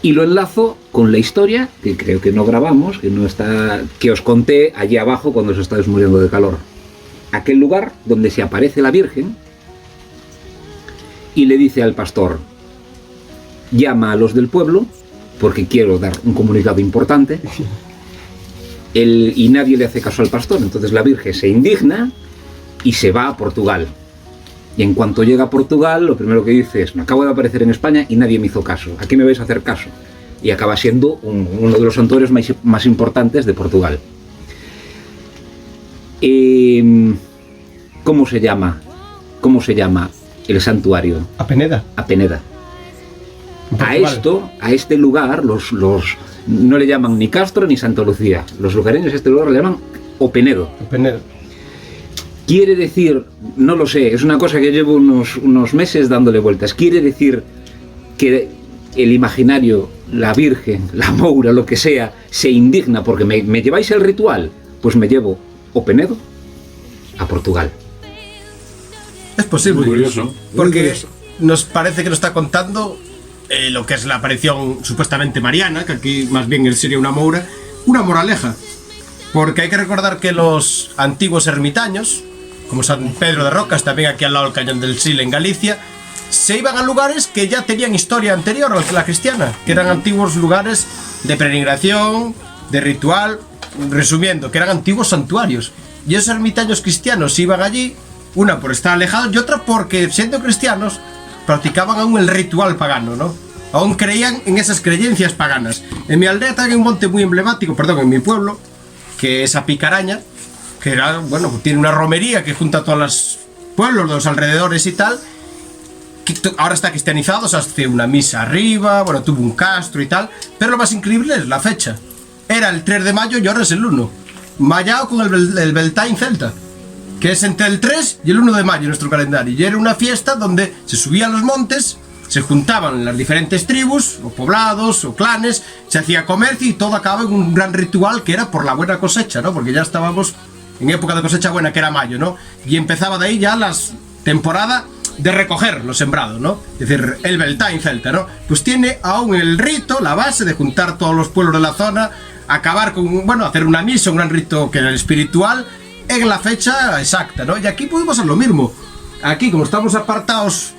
Y lo enlazo con la historia, que creo que no grabamos, que no está, que os conté allí abajo cuando os estáis muriendo de calor. Aquel lugar donde se aparece la Virgen y le dice al pastor: llama a los del pueblo porque quiero dar un comunicado importante. Y nadie le hace caso al pastor. Entonces la Virgen se indigna y se va a Portugal. Y en cuanto llega a Portugal, lo primero que dice es: me acabo de aparecer en España y nadie me hizo caso. ¿A qué me vais a hacer caso? Y acaba siendo uno de los santuarios más importantes de Portugal. ¿Cómo se llama? ¿Cómo se llama el santuario? A Peneda. A Peneda. en A Portugal. a este lugar, no le llaman ni Castro ni Santa Lucía. Los lugareños a este lugar le llaman O Penedo. A Peneda. Quiere decir, no lo sé, es una cosa que llevo unos meses dándole vueltas. Quiere decir que el imaginario, la Virgen, la Moura, lo que sea, se indigna porque me lleváis el ritual, pues me llevo O Penedo a Portugal. Es posible. Muy curioso. Porque curioso. nos parece que nos está contando lo que es la aparición supuestamente mariana, que aquí más bien sería una moura, una moraleja. Porque hay que recordar que los antiguos ermitaños, como San Pedro de Rocas, también aquí al lado del Cañón del Sil en Galicia, se iban a lugares que ya tenían historia anterior a la cristiana, que eran antiguos lugares de peregrinación, de ritual, resumiendo, que eran antiguos santuarios. Y esos ermitaños cristianos iban allí, una por estar alejados y otra porque, siendo cristianos, practicaban aún el ritual pagano, ¿no? Aún creían en esas creencias paganas. En mi aldea también hay un monte muy emblemático, perdón, en mi pueblo, que es a Picaraña, que era, bueno, tiene una romería que junta a todos los pueblos de los alrededores y tal, que ahora está cristianizado, o sea, hace una misa arriba, bueno, tuvo un castro y tal, pero lo más increíble es la fecha. Era el 3 de mayo y ahora es el 1. Mallado con el Beltane celta, que es entre el 3 y el 1 de mayo en nuestro calendario. Y era una fiesta donde se subían los montes, se juntaban las diferentes tribus, o poblados, o clanes, se hacía comercio y todo acababa en un gran ritual que era por la buena cosecha, ¿no? Porque ya estábamos en época de cosecha buena, que era mayo, ¿no? Y empezaba de ahí ya la temporada de recoger lo sembrado, ¿no? Es decir, el Beltane celta, ¿no? Pues tiene aún el rito, la base de juntar todos los pueblos de la zona, acabar con, bueno, hacer una misa, un gran rito que era el espiritual, en la fecha exacta, ¿no? Y aquí pudimos hacer lo mismo. Aquí, como estamos apartados,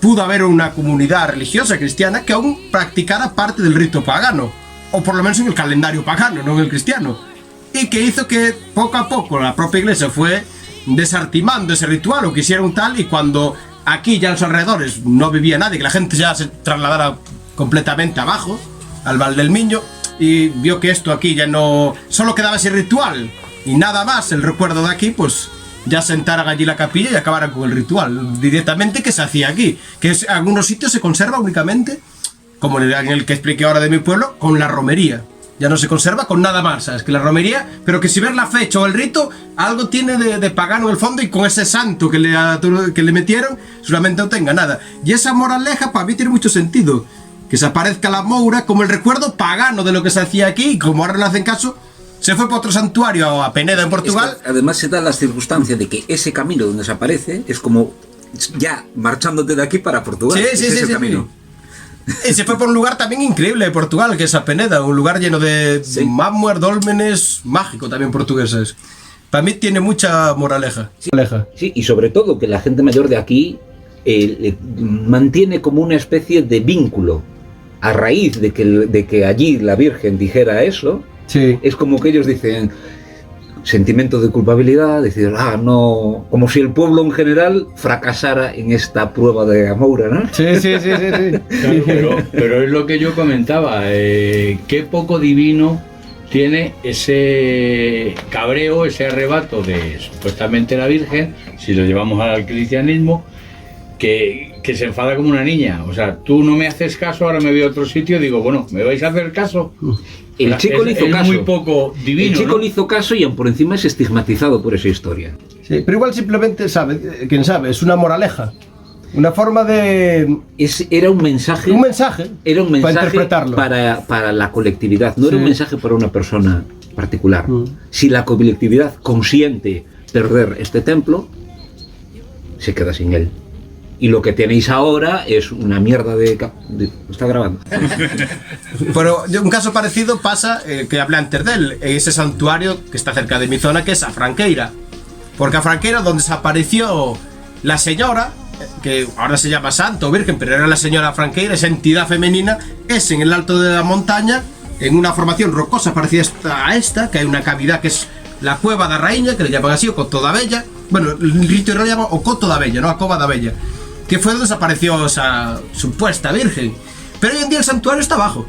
pudo haber una comunidad religiosa cristiana que aún practicara parte del rito pagano, o por lo menos en el calendario pagano, no en el cristiano, y que hizo que poco a poco la propia iglesia fue desartimando ese ritual, o quisieron tal, y cuando aquí ya en los alrededores no vivía nadie, que la gente ya se trasladara completamente abajo, al Val del Miño, y vio que esto aquí ya no, solo quedaba ese ritual y nada más, el recuerdo de aquí, pues ya sentaran allí la capilla y acabaran con el ritual directamente que se hacía aquí, que en algunos sitios se conserva únicamente, como en el que expliqué ahora de mi pueblo, con la romería. Ya no se conserva con nada más, ¿sabes? Que la romería, pero que si ves la fecha o el rito, algo tiene de pagano en el fondo, y con ese santo que le metieron, solamente no tenga nada. Y esa moraleja para mí tiene mucho sentido, que se aparezca la moura como el recuerdo pagano de lo que se hacía aquí, y como ahora no hacen caso, Se fue para otro santuario a Peneda, en Portugal. Es que además se da la circunstancia de que ese camino donde se aparece es como ya marchándote de aquí para Portugal. Sí, Ese es el camino. Y se fue por un lugar también increíble de Portugal, que es a Peneda, un lugar lleno de mármol, dólmenes, mágico también portugueses. Para mí tiene mucha moraleja. Sí, y sobre todo que la gente mayor de aquí mantiene como una especie de vínculo a raíz de que allí la Virgen dijera eso. Sí. Es como que ellos dicen sentimiento de culpabilidad, decir, no, como si el pueblo en general fracasara en esta prueba de Amoura, ¿no? Sí. Claro, pero es lo que yo comentaba, qué poco divino tiene ese cabreo, ese arrebato de supuestamente la Virgen, si lo llevamos al cristianismo, que se enfada como una niña. O sea, tú no me haces caso, ahora me voy a otro sitio, digo, bueno, ¿me vais a hacer caso? El chico le hizo es caso. muy poco divino. El chico ¿no? le hizo caso y por encima es estigmatizado por esa historia. Sí, pero igual simplemente sabe, quién sabe, es una moraleja. Una forma de... Era un mensaje. Un mensaje. Era un mensaje para interpretarlo. Para la colectividad. No era un mensaje para una persona particular. Si la colectividad consiente perder este templo, se queda sin él. Y lo que tenéis ahora es una mierda de... ¿Está grabando? Pero un caso parecido pasa, que hablé antes de él, en ese santuario que está cerca de mi zona, que es a Franqueira. Porque a Franqueira, donde desapareció la señora, que ahora se llama santo o virgen, pero era la señora Franqueira, esa entidad femenina, es en el alto de la montaña, en una formación rocosa parecida a esta, que hay una cavidad que es la Cueva da Raíña, que le llaman así, o Coto da Bella. Bueno, el rito lo llama o Coto da Bella, no a Cova da Bella, que fue donde desapareció esa supuesta virgen. Pero hoy en día el santuario está abajo.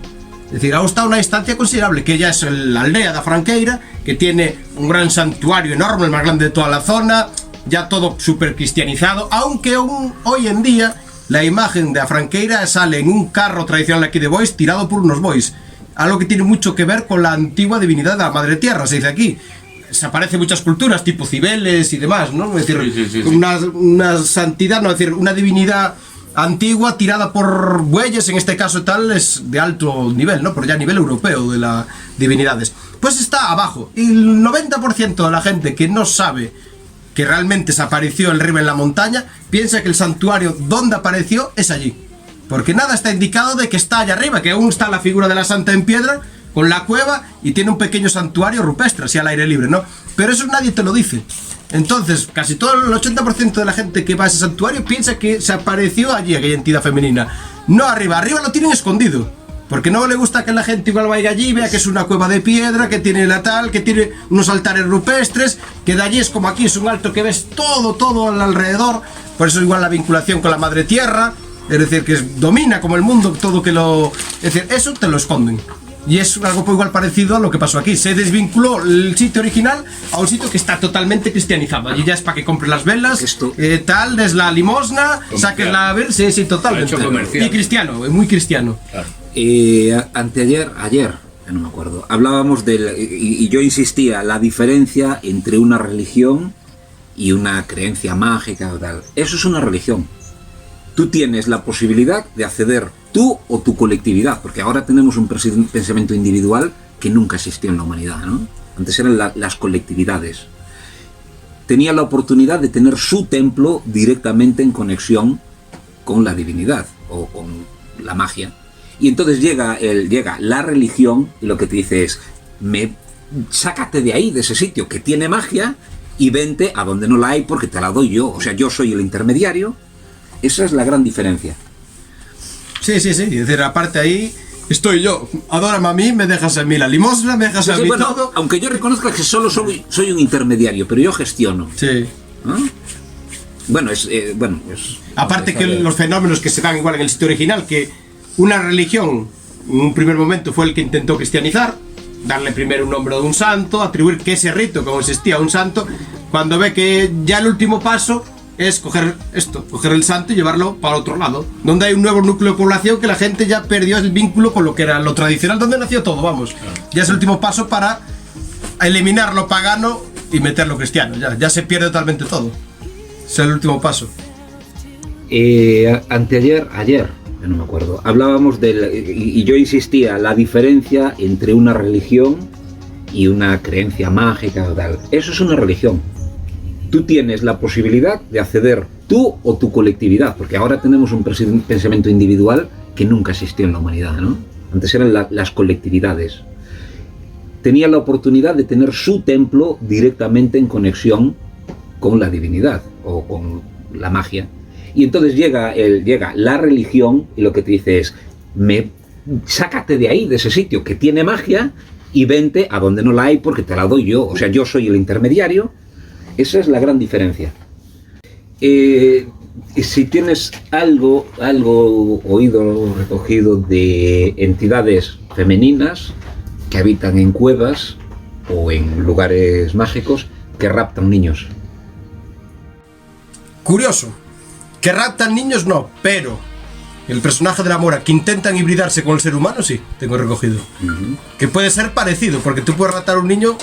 Es decir, ha estado una distancia considerable, que ya es la aldea de Franqueira, que tiene un gran santuario enorme, el más grande de toda la zona, ya todo súper cristianizado, aunque aún hoy en día la imagen de Franqueira sale en un carro tradicional aquí de bois, tirado por unos bois. Algo que tiene mucho que ver con la antigua divinidad de la Madre Tierra, se dice aquí. Se aparecen muchas culturas, tipo Cibeles y demás, ¿no? Es decir, sí. Una santidad, no, es decir, una divinidad antigua tirada por bueyes, en este caso tal, es de alto nivel, ¿no? Pero ya a nivel europeo de las divinidades. Pues está abajo. Y el 90% de la gente que no sabe que realmente se apareció el río en la montaña, piensa que el santuario donde apareció es allí. Porque nada está indicado de que está allá arriba, que aún está la figura de la santa en piedra, con la cueva, y tiene un pequeño santuario rupestre, así al aire libre, ¿no? Pero eso nadie te lo dice. Entonces, casi todo el 80% de la gente que va a ese santuario piensa que se apareció allí aquella entidad femenina. No arriba lo tienen escondido. Porque no le gusta que la gente igual vaya allí y vea que es una cueva de piedra, que tiene la tal, que tiene unos altares rupestres, que de allí es como aquí, es un alto que ves todo al alrededor. Por eso igual la vinculación con la Madre Tierra, es decir, que domina como el mundo todo que lo... Es decir, eso te lo esconden. Y es algo igual parecido a lo que pasó aquí. Se desvinculó el sitio original a un sitio que está totalmente cristianizado. Allí ya es para que compres las velas, tal, des la limosna, saques la... Sí, totalmente. Y cristiano, muy cristiano. Claro. Ayer, no me acuerdo, hablábamos y yo insistía, la diferencia entre una religión y una creencia mágica o tal. Eso es una religión. Tú tienes la posibilidad de acceder, tú o tu colectividad, porque ahora tenemos un pensamiento individual que nunca existió en la humanidad, ¿no? Antes eran las colectividades. Tenía la oportunidad de tener su templo directamente en conexión con la divinidad o con la magia. Y entonces llega la religión y lo que te dice es, sácate de ahí, de ese sitio que tiene magia, y vente a donde no la hay porque te la doy yo. O sea, yo soy el intermediario. Esa es la gran diferencia. Sí. Es decir, aparte ahí estoy yo. Adórame a mí, me dejas a mí la limosna, me dejas a mí todo. Aunque yo reconozca que solo soy un intermediario, pero yo gestiono. Sí. ¿No? Bueno, es... Aparte que los fenómenos que se dan igual en el sitio original, que una religión, en un primer momento fue el que intentó cristianizar, darle primero un nombre de un santo, atribuir que ese rito consistía a un santo, cuando ve que ya el último paso es coger el santo y llevarlo para otro lado, donde hay un nuevo núcleo de población que la gente ya perdió el vínculo con lo que era lo tradicional, donde nació todo, vamos. Ya es el último paso para eliminar lo pagano y meter lo cristiano, ya se pierde totalmente todo. Es el último paso. Ayer, no me acuerdo, hablábamos y yo insistía, la diferencia entre una religión y una creencia mágica o tal. Eso es una religión. Tú tienes la posibilidad de acceder, tú o tu colectividad, porque ahora tenemos un pensamiento individual que nunca existió en la humanidad, ¿no? Antes eran las colectividades. Tenía la oportunidad de tener su templo directamente en conexión con la divinidad o con la magia. Y entonces llega la religión y lo que te dice es, sácate de ahí, de ese sitio que tiene magia, y vente a donde no la hay porque te la doy yo. O sea, yo soy el intermediario. Esa es la gran diferencia. Si tienes algo oído, recogido de entidades femeninas que habitan en cuevas o en lugares mágicos que raptan niños. Curioso, que raptan niños no, pero el personaje de la Mora que intentan hibridarse con el ser humano, sí, tengo recogido. Que puede ser parecido, porque tú puedes raptar a un niño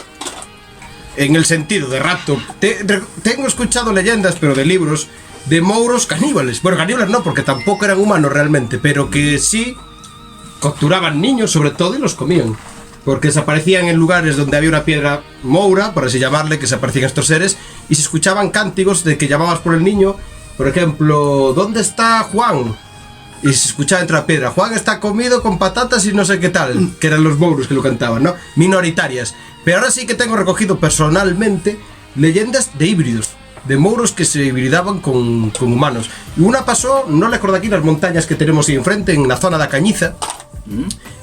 en el sentido de rapto. Tengo escuchado leyendas, pero de libros, de mouros caníbales. Bueno, caníbales no, porque tampoco eran humanos realmente, pero que sí capturaban niños sobre todo y los comían. Porque desaparecían en lugares donde había una piedra moura, por así llamarle, que se aparecían estos seres, y se escuchaban cánticos de que llamabas por el niño, por ejemplo, ¿dónde está Juan? Y se escuchaba entre la piedra, Juan está comido con patatas y no sé qué tal, que eran los mouros que lo cantaban, ¿no? Minoritarias. Pero ahora sí que tengo recogido personalmente leyendas de híbridos, de mouros que se hibridaban con humanos. Y una pasó, no recuerdo aquí, en las montañas que tenemos ahí enfrente, en la zona de Cañiza,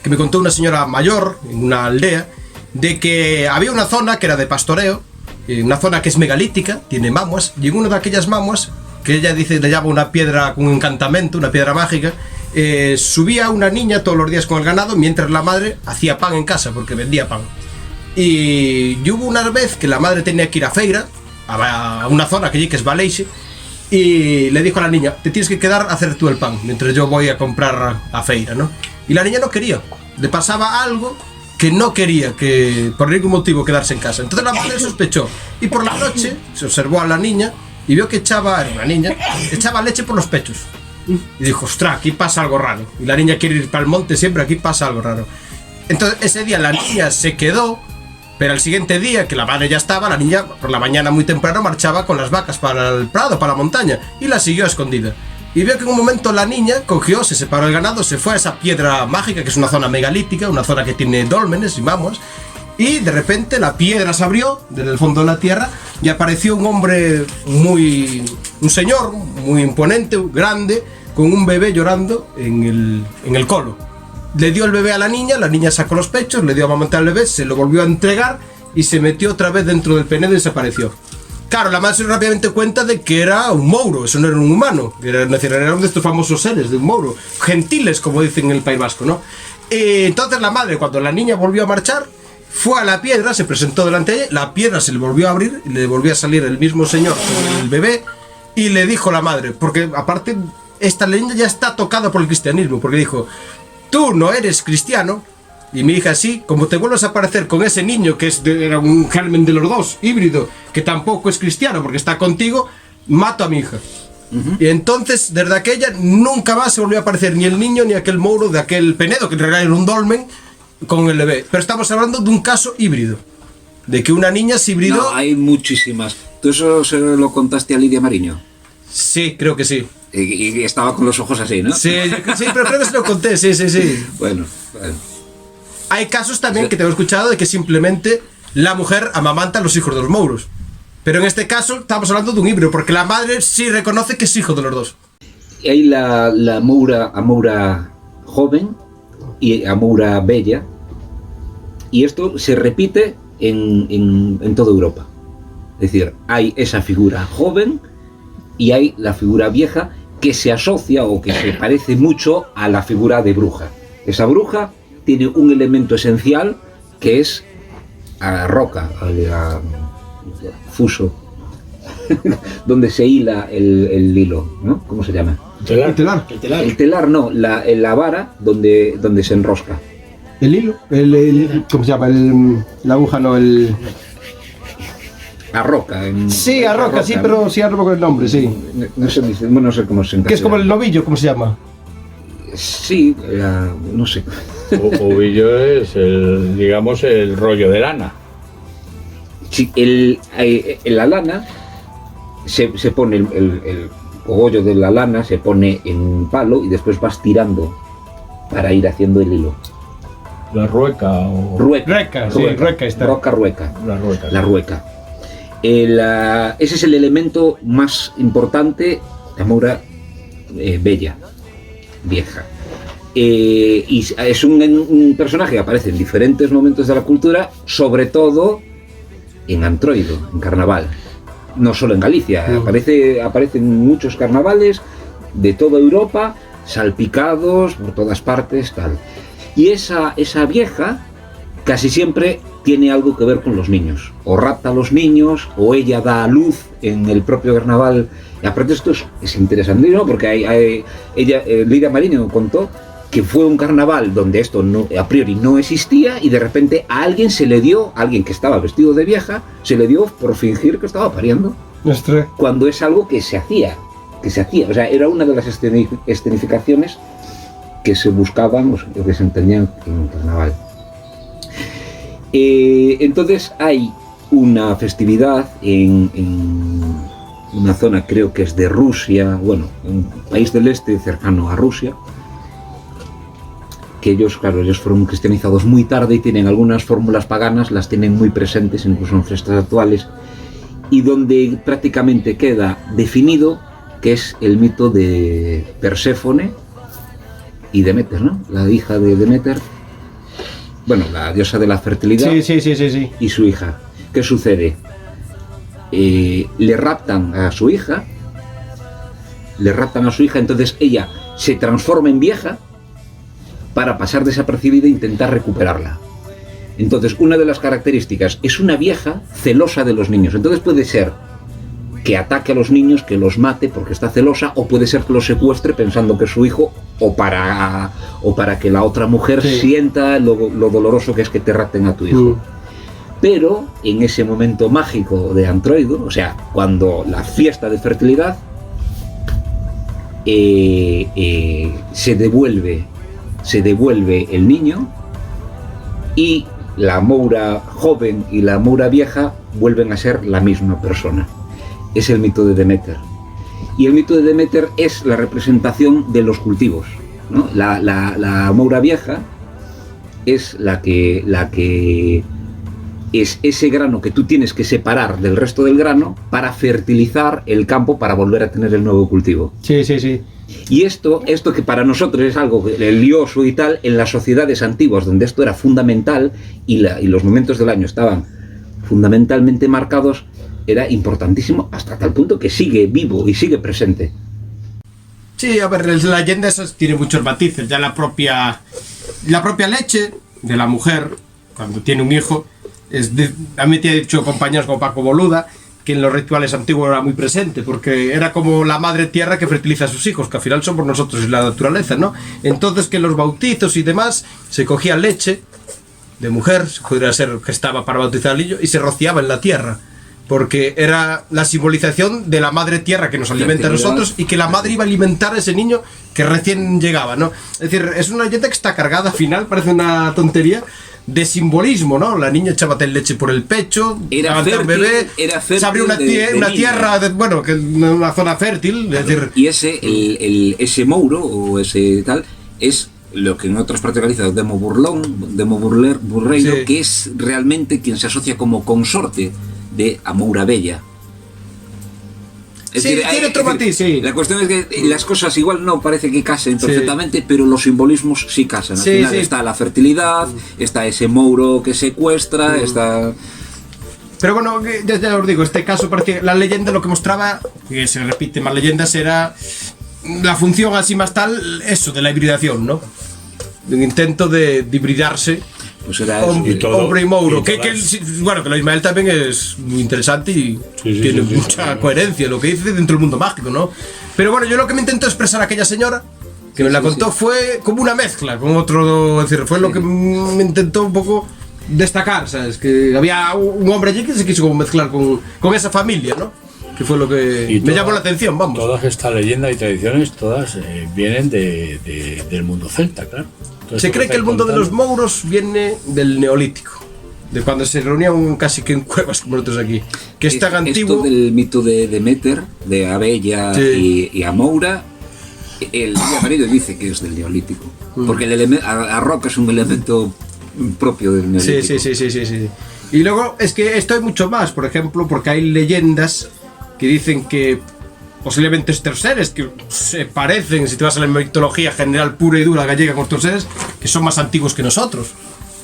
que me contó una señora mayor, en una aldea, de que había una zona que era de pastoreo, una zona que es megalítica, tiene mamuas, y en una de aquellas mamuas, que ella dice le llama una piedra con un encantamento, una piedra mágica, subía una niña todos los días con el ganado mientras la madre hacía pan en casa, porque vendía pan. Y hubo una vez que la madre tenía que ir a feira, a una zona que allí que es Valeixe, y le dijo a la niña, te tienes que quedar a hacer tú el pan, mientras yo voy a comprar a feira, ¿no? Y la niña no quería, le pasaba algo que no quería, que por ningún motivo quedarse en casa. Entonces la madre sospechó, y por la noche se observó a la niña, y vio que echaba leche por los pechos. Y dijo, ostras, aquí pasa algo raro. Y la niña quiere ir para el monte siempre, aquí pasa algo raro. Entonces ese día la niña se quedó, pero al siguiente día, que la madre ya estaba, la niña por la mañana muy temprano marchaba con las vacas para el prado, para la montaña, y la siguió escondida. Y vio que en un momento la niña cogió, se separó el ganado, se fue a esa piedra mágica, que es una zona megalítica, una zona que tiene dólmenes y mamuas, y de repente la piedra se abrió desde el fondo de la tierra y apareció un hombre un señor muy imponente, grande, con un bebé llorando en el colo. Le dio el bebé a la niña sacó los pechos, le dio a amamantar al bebé, se lo volvió a entregar y se metió otra vez dentro del penedo y desapareció. Claro, la madre se dio rápidamente cuenta de que era un mouro, eso no era un humano, era uno de estos famosos seres de un mouro, gentiles como dicen en el País Vasco, ¿no? Entonces la madre, cuando la niña volvió a marchar, fue a la piedra, se presentó delante de ella, la piedra se le volvió a abrir y le volvió a salir el mismo señor con el bebé y le dijo la madre, porque aparte esta leyenda ya está tocada por el cristianismo, porque dijo, tú no eres cristiano y mi hija sí, como te vuelves a aparecer con ese niño que era un germen de los dos, híbrido, que tampoco es cristiano porque está contigo, mato a mi hija. Y entonces desde aquella nunca más se volvió a aparecer ni el niño ni aquel mouro de aquel penedo, que en realidad era un dolmen, con el bebé. Pero estamos hablando de un caso híbrido, de que una niña se hibridó. No, hay muchísimas. ¿Tú eso se lo contaste a Lidia Mariño? Sí, creo que sí. Y estaba con los ojos así, ¿no? Sí, pero creo que se lo conté, sí. Bueno. Hay casos también que tengo escuchado de que simplemente la mujer amamanta a los hijos de los mouros. Pero en este caso estamos hablando de un híbrido, porque la madre sí reconoce que es hijo de los dos. Hay la moura joven y a moura bella, y esto se repite en toda Europa. Es decir, hay esa figura joven y hay la figura vieja que se asocia o que se parece mucho a la figura de bruja. Esa bruja tiene un elemento esencial que es a la roca, a fuso, donde se hila el hilo, ¿no? ¿Cómo se llama? El telar no, la vara donde se enrosca. El hilo, ¿cómo se llama? La aguja, no, A roca. Sí, a roca, sí, pero sí a roca con el nombre, sí. No sé cómo se encarga. Que es como el novillo, ¿cómo se llama? Sí, no sé. Ovillo es digamos, el rollo de lana. Sí, la lana se pone el cogollo de la lana, se pone en un palo y después vas tirando para ir haciendo el hilo. La rueca o... Rueca está. Roca rueca. La rueca. Ese es el elemento más importante de Moura bella, vieja. Y es un personaje que aparece en diferentes momentos de la cultura, sobre todo en Antroido, en carnaval. No solo en Galicia, aparece en muchos carnavales de toda Europa, salpicados por todas partes, tal. Y esa vieja casi siempre tiene algo que ver con los niños. O rapta a los niños, o ella da a luz en el propio carnaval. Y aparte esto es interesantísimo, porque Lidia Mariño contó que fue un carnaval donde esto a priori no existía, y de repente a alguien se le dio, alguien que estaba vestido de vieja, se le dio por fingir que estaba pariendo. Cuando es algo que se hacía. O sea, era una de las escenificaciones que se buscaban, o que se entendían en el carnaval. Entonces hay una festividad en una zona, creo que es de Rusia, bueno, un país del este cercano a Rusia, que ellos fueron cristianizados muy tarde y tienen algunas fórmulas paganas, las tienen muy presentes, incluso en fiestas actuales, y donde prácticamente queda definido que es el mito de Perséfone y Demeter, ¿no? La hija de Demeter, bueno, la diosa de la fertilidad. Sí. Y su hija. ¿Qué sucede? Le raptan a su hija, entonces ella se transforma en vieja para pasar desapercibida e intentar recuperarla. Entonces, una de las características es una vieja celosa de los niños. Entonces puede ser que ataque a los niños, que los mate porque está celosa, o puede ser que los secuestre pensando que es su hijo, o para que la otra mujer sienta lo doloroso que es que te rapten a tu hijo. Pero en ese momento mágico de Antroido, o sea, cuando la fiesta de fertilidad, se devuelve el niño, y la Moura joven y la Moura vieja vuelven a ser la misma persona. Es el mito de Demeter. Y el mito de Demeter es la representación de los cultivos, ¿no? La Moura vieja es la que es ese grano que tú tienes que separar del resto del grano para fertilizar el campo, para volver a tener el nuevo cultivo. Sí. Y esto que para nosotros es algo lioso y tal, en las sociedades antiguas donde esto era fundamental y los momentos del año estaban fundamentalmente marcados, era importantísimo, hasta tal punto que sigue vivo y sigue presente. Sí, a ver, la leyenda tiene muchos matices. Ya la propia leche de la mujer, cuando tiene un hijo, a mí te he dicho compañeros como Paco Boluda, que en los rituales antiguos era muy presente, porque era como la madre tierra que fertiliza a sus hijos, que al final somos nosotros y la naturaleza, ¿no? Entonces, que en los bautizos y demás se cogía leche de mujer, podría ser que estaba para bautizar al niño, y se rociaba en la tierra, porque era la simbolización de la madre tierra que nos alimenta a nosotros, y que la madre iba a alimentar a ese niño que recién llegaba, ¿no? Es decir, es una leyenda que está cargada, al final parece una tontería, de simbolismo, ¿no? La niña echaba leche por el pecho, era fértil, un bebé, se abrió una tierra, una zona fértil, es decir... Y ese mouro, o ese tal, es lo que en otras partes de Galicia Demo Burreiro, que es realmente quien se asocia como consorte de a Moura Bella. Es decir, tiene otro matiz, sí. La cuestión es que las cosas igual no parece que casen perfectamente, pero los simbolismos sí casan. Al final está la fertilidad, está ese mouro que secuestra, está... Pero bueno, ya os digo, este caso parecía, la leyenda lo que mostraba, que se repite más leyendas, era la función así más tal, eso, de la hibridación, ¿no? Un intento de hibridarse. Pues era hombre y mouro, que lo Ismael también es muy interesante y tiene mucha coherencia lo que dice dentro del mundo mágico, ¿no? Pero bueno, yo lo que me intento expresar aquella señora que me la contó fue como una mezcla con otro, es decir, fue lo que me intentó un poco destacar, ¿sabes? Que había un hombre allí que se quiso como mezclar con esa familia, ¿no? Que fue lo que Y me llamó la atención, vamos. Todas estas leyendas y tradiciones, todas vienen del mundo celta, claro. Todo Se esto cree que el estáis mundo de los contando. mouros viene del Neolítico, de cuando se reunían casi que en cuevas como nosotros aquí, que es tan antiguo. Esto del mito de Demeter, de Abella Sí. y Amoura, el marido dice que es del Neolítico. Porque la roca es un elemento propio del Neolítico. Sí. Y luego es que esto hay mucho más, por ejemplo, porque hay leyendas que dicen que posiblemente estos seres que se parecen, si te vas a la mitología general pura y dura gallega con estos seres, que son más antiguos que nosotros.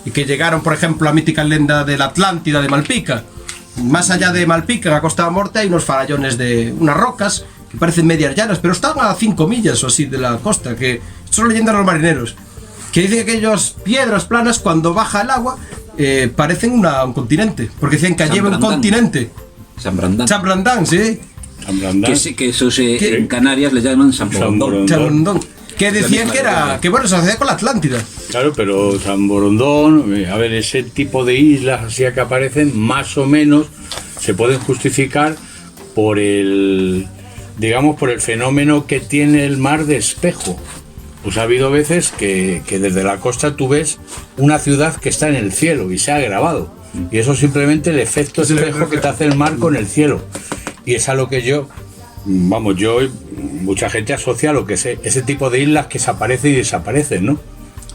Y que llegaron, por ejemplo, a la mítica leyenda de la Atlántida de Malpica. Más allá de Malpica, en la Costa da Morte, hay unos farallones de unas rocas que parecen medias llanas, pero están a 5 millas o así de la costa, que son leyendas de los marineros. Que dicen que aquellas piedras planas, cuando baja el agua, parecen un continente. Porque dicen que allí San lleva un Brandán. continente. San Brandán. San Brandán, sí. San Brandán. Que eso ¿Qué? en Canarias le llaman San San Borondón. Borondón. San Brandán. Que decían misma que era. leyenda. Que bueno, se hacía con la Atlántida. Claro, pero San Borondón, a ver, ese tipo de islas así que aparecen, más o menos se pueden justificar por el, digamos, por el fenómeno que tiene el mar de espejo. Pues ha habido veces que desde la costa tú ves una ciudad que está en el cielo y se ha grabado. Y eso simplemente el efecto espejo que te hace el mar con el cielo. Y es a lo que yo mucha gente asocia lo que es ese tipo de islas que se aparecen y desaparecen, ¿no?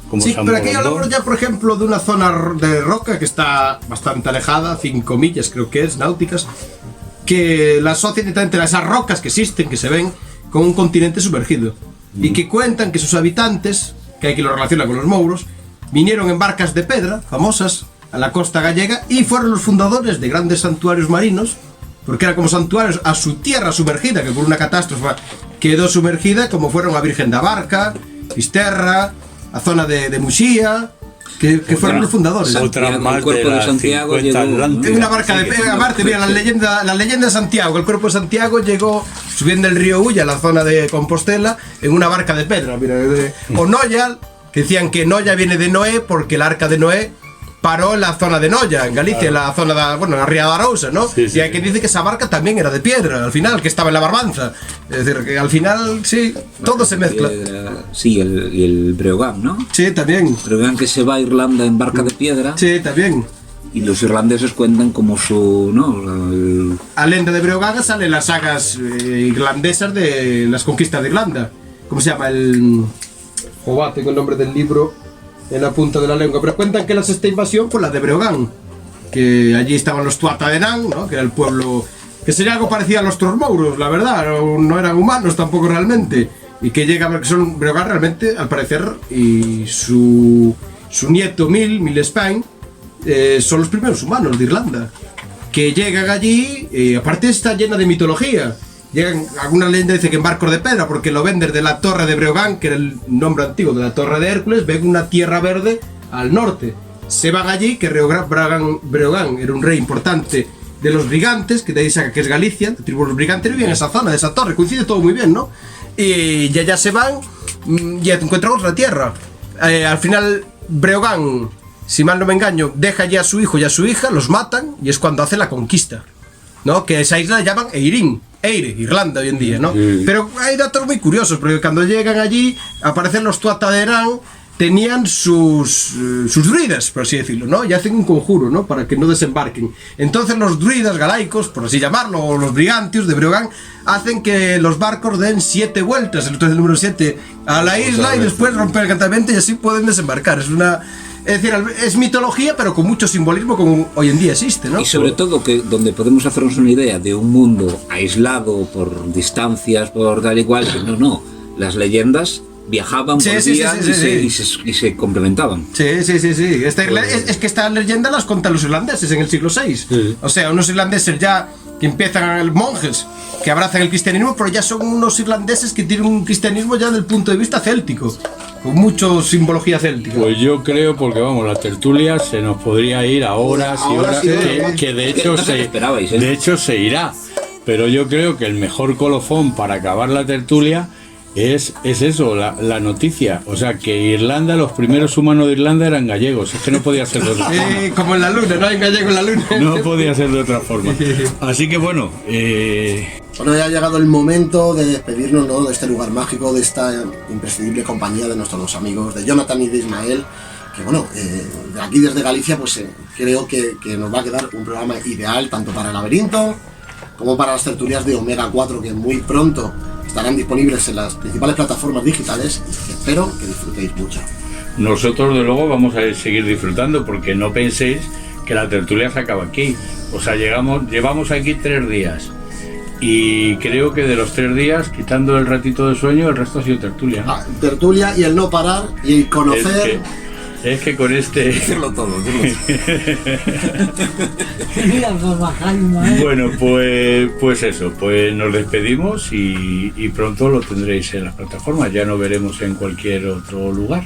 Como Sí, San pero aquí Borondón. hablamos ya, por ejemplo, de una zona de roca que está bastante alejada, 5 millas creo que es, náuticas, que la asocia directamente a esas rocas que existen, que se ven, con un continente sumergido. Y que cuentan que sus habitantes, que hay que lo relaciona con los mouros, vinieron en barcas de pedra, famosas, a la costa gallega, y fueron los fundadores de grandes santuarios marinos, porque eran como santuarios a su tierra sumergida, que por una catástrofe quedó sumergida, como fueron a Virgen da Barca, Fisterra, a zona de Muxía, que fueron los fundadores. Otra Santiago, más el cuerpo de de las Santiago 50 llegó, ¿no? Atlántidas. En una barca de pedra, aparte, mira, la leyenda de Santiago, el cuerpo de Santiago llegó subiendo el río Ulla, la zona de Compostela, en una barca de pedra, mira, o Noya, que decían que Noya viene de Noé, porque el arca de Noé paró en la zona de Noya, en Galicia, en la zona de, bueno, en la Ría de Arousa, ¿no? Sí, sí, y hay quien dice que esa barca también era de piedra, al final, que estaba en la Barbanza. Es decir, que al final, sí, todo se mezcla. Sí, y el Breogán, ¿no? Sí, también. Breogán que se va a Irlanda en barca de piedra. Sí, también. Y los irlandeses cuentan como su, ¿no? A lenda de Breogán salen las sagas irlandesas de las conquistas de Irlanda. ¿Cómo se llama? Joder, tengo el nombre del libro en la punta de la lengua. Pero cuentan que la sexta invasión fue la de Breogán. Que allí estaban los Tuatha de Nan, ¿no? Que era el pueblo que sería algo parecido a los Trosmouros, la verdad. No eran humanos tampoco realmente. Y que llega a ver que son Breogán realmente, al parecer, y su nieto Mil Spain, son los primeros humanos de Irlanda. Que llegan allí, aparte está llena de mitología. Llegan, alguna leyenda dice que en barcos de pedra, porque lo ven desde la torre de Breogán, que era el nombre antiguo de la torre de Hércules, ven una tierra verde al norte. Se van allí, que Breogán era un rey importante de los brigantes, que de ahí saca que es Galicia, la tribu de los brigantes viven en esa zona, de esa torre, coincide todo muy bien, ¿no? Y ya se van y encuentran otra tierra. Al final, Breogán, si mal no me engaño, deja ya a su hijo y a su hija, los matan, y es cuando hace la conquista, ¿no? Que esa isla la llaman Eire, Irlanda hoy en día, ¿no? Sí. Pero hay datos muy curiosos, porque cuando llegan allí, aparecen los Tuatha de Nan, tenían sus druidas, por así decirlo, ¿no? Y hacen un conjuro, ¿no? Para que no desembarquen. Entonces los druidas galaicos, por así llamarlo, o los brigantios de Breogán, hacen que los barcos den 7 vueltas, el número 7, a la isla y después romper el encantamiento y así pueden desembarcar. Es decir, es mitología, pero con mucho simbolismo como hoy en día existe, ¿no? Y sobre todo que donde podemos hacernos una idea de un mundo aislado por distancias, por tal y cual, que no, las leyendas viajaban, Sí, volvían sí. y se complementaban. Sí. Es que esta leyenda las cuentan los irlandeses en el siglo VI. Sí. O sea, unos irlandeses ya que empiezan monjes, que abrazan el cristianismo, pero ya son unos irlandeses que tienen un cristianismo ya desde el punto de vista céltico, con mucha simbología céltica. Pues yo creo, porque vamos, la tertulia se nos podría ir a horas y Ahora horas, sí, que de hecho no sé qué esperabais, ¿eh? de hecho se irá. Pero yo creo que el mejor colofón para acabar la tertulia es eso, la noticia. O sea, que Irlanda, los primeros humanos de Irlanda eran gallegos. Es que no podía ser de otra forma. Como en la luna, no hay gallego en la luna. No podía ser de otra forma. Así que bueno, Bueno, ya ha llegado el momento de despedirnos, ¿no?, de este lugar mágico, de esta imprescindible compañía de nuestros dos amigos, de Jonathan y de Ismael, que bueno, de aquí desde Galicia, pues creo que nos va a quedar un programa ideal tanto para el laberinto como para las tertulias de Omega 4, que muy pronto estarán disponibles en las principales plataformas digitales, y espero que disfrutéis mucho. nosotros de luego vamos a seguir disfrutando, porque no penséis que la tertulia se acaba aquí. O sea, llevamos aquí 3 días. Y creo que de los 3 días, quitando el ratito de sueño, el resto ha sido tertulia, ¿no? Tertulia y el no parar y el conocer. Es que con este... Decirlo todo. Bueno, pues eso, pues nos despedimos y pronto lo tendréis en las plataformas. Ya nos veremos en cualquier otro lugar.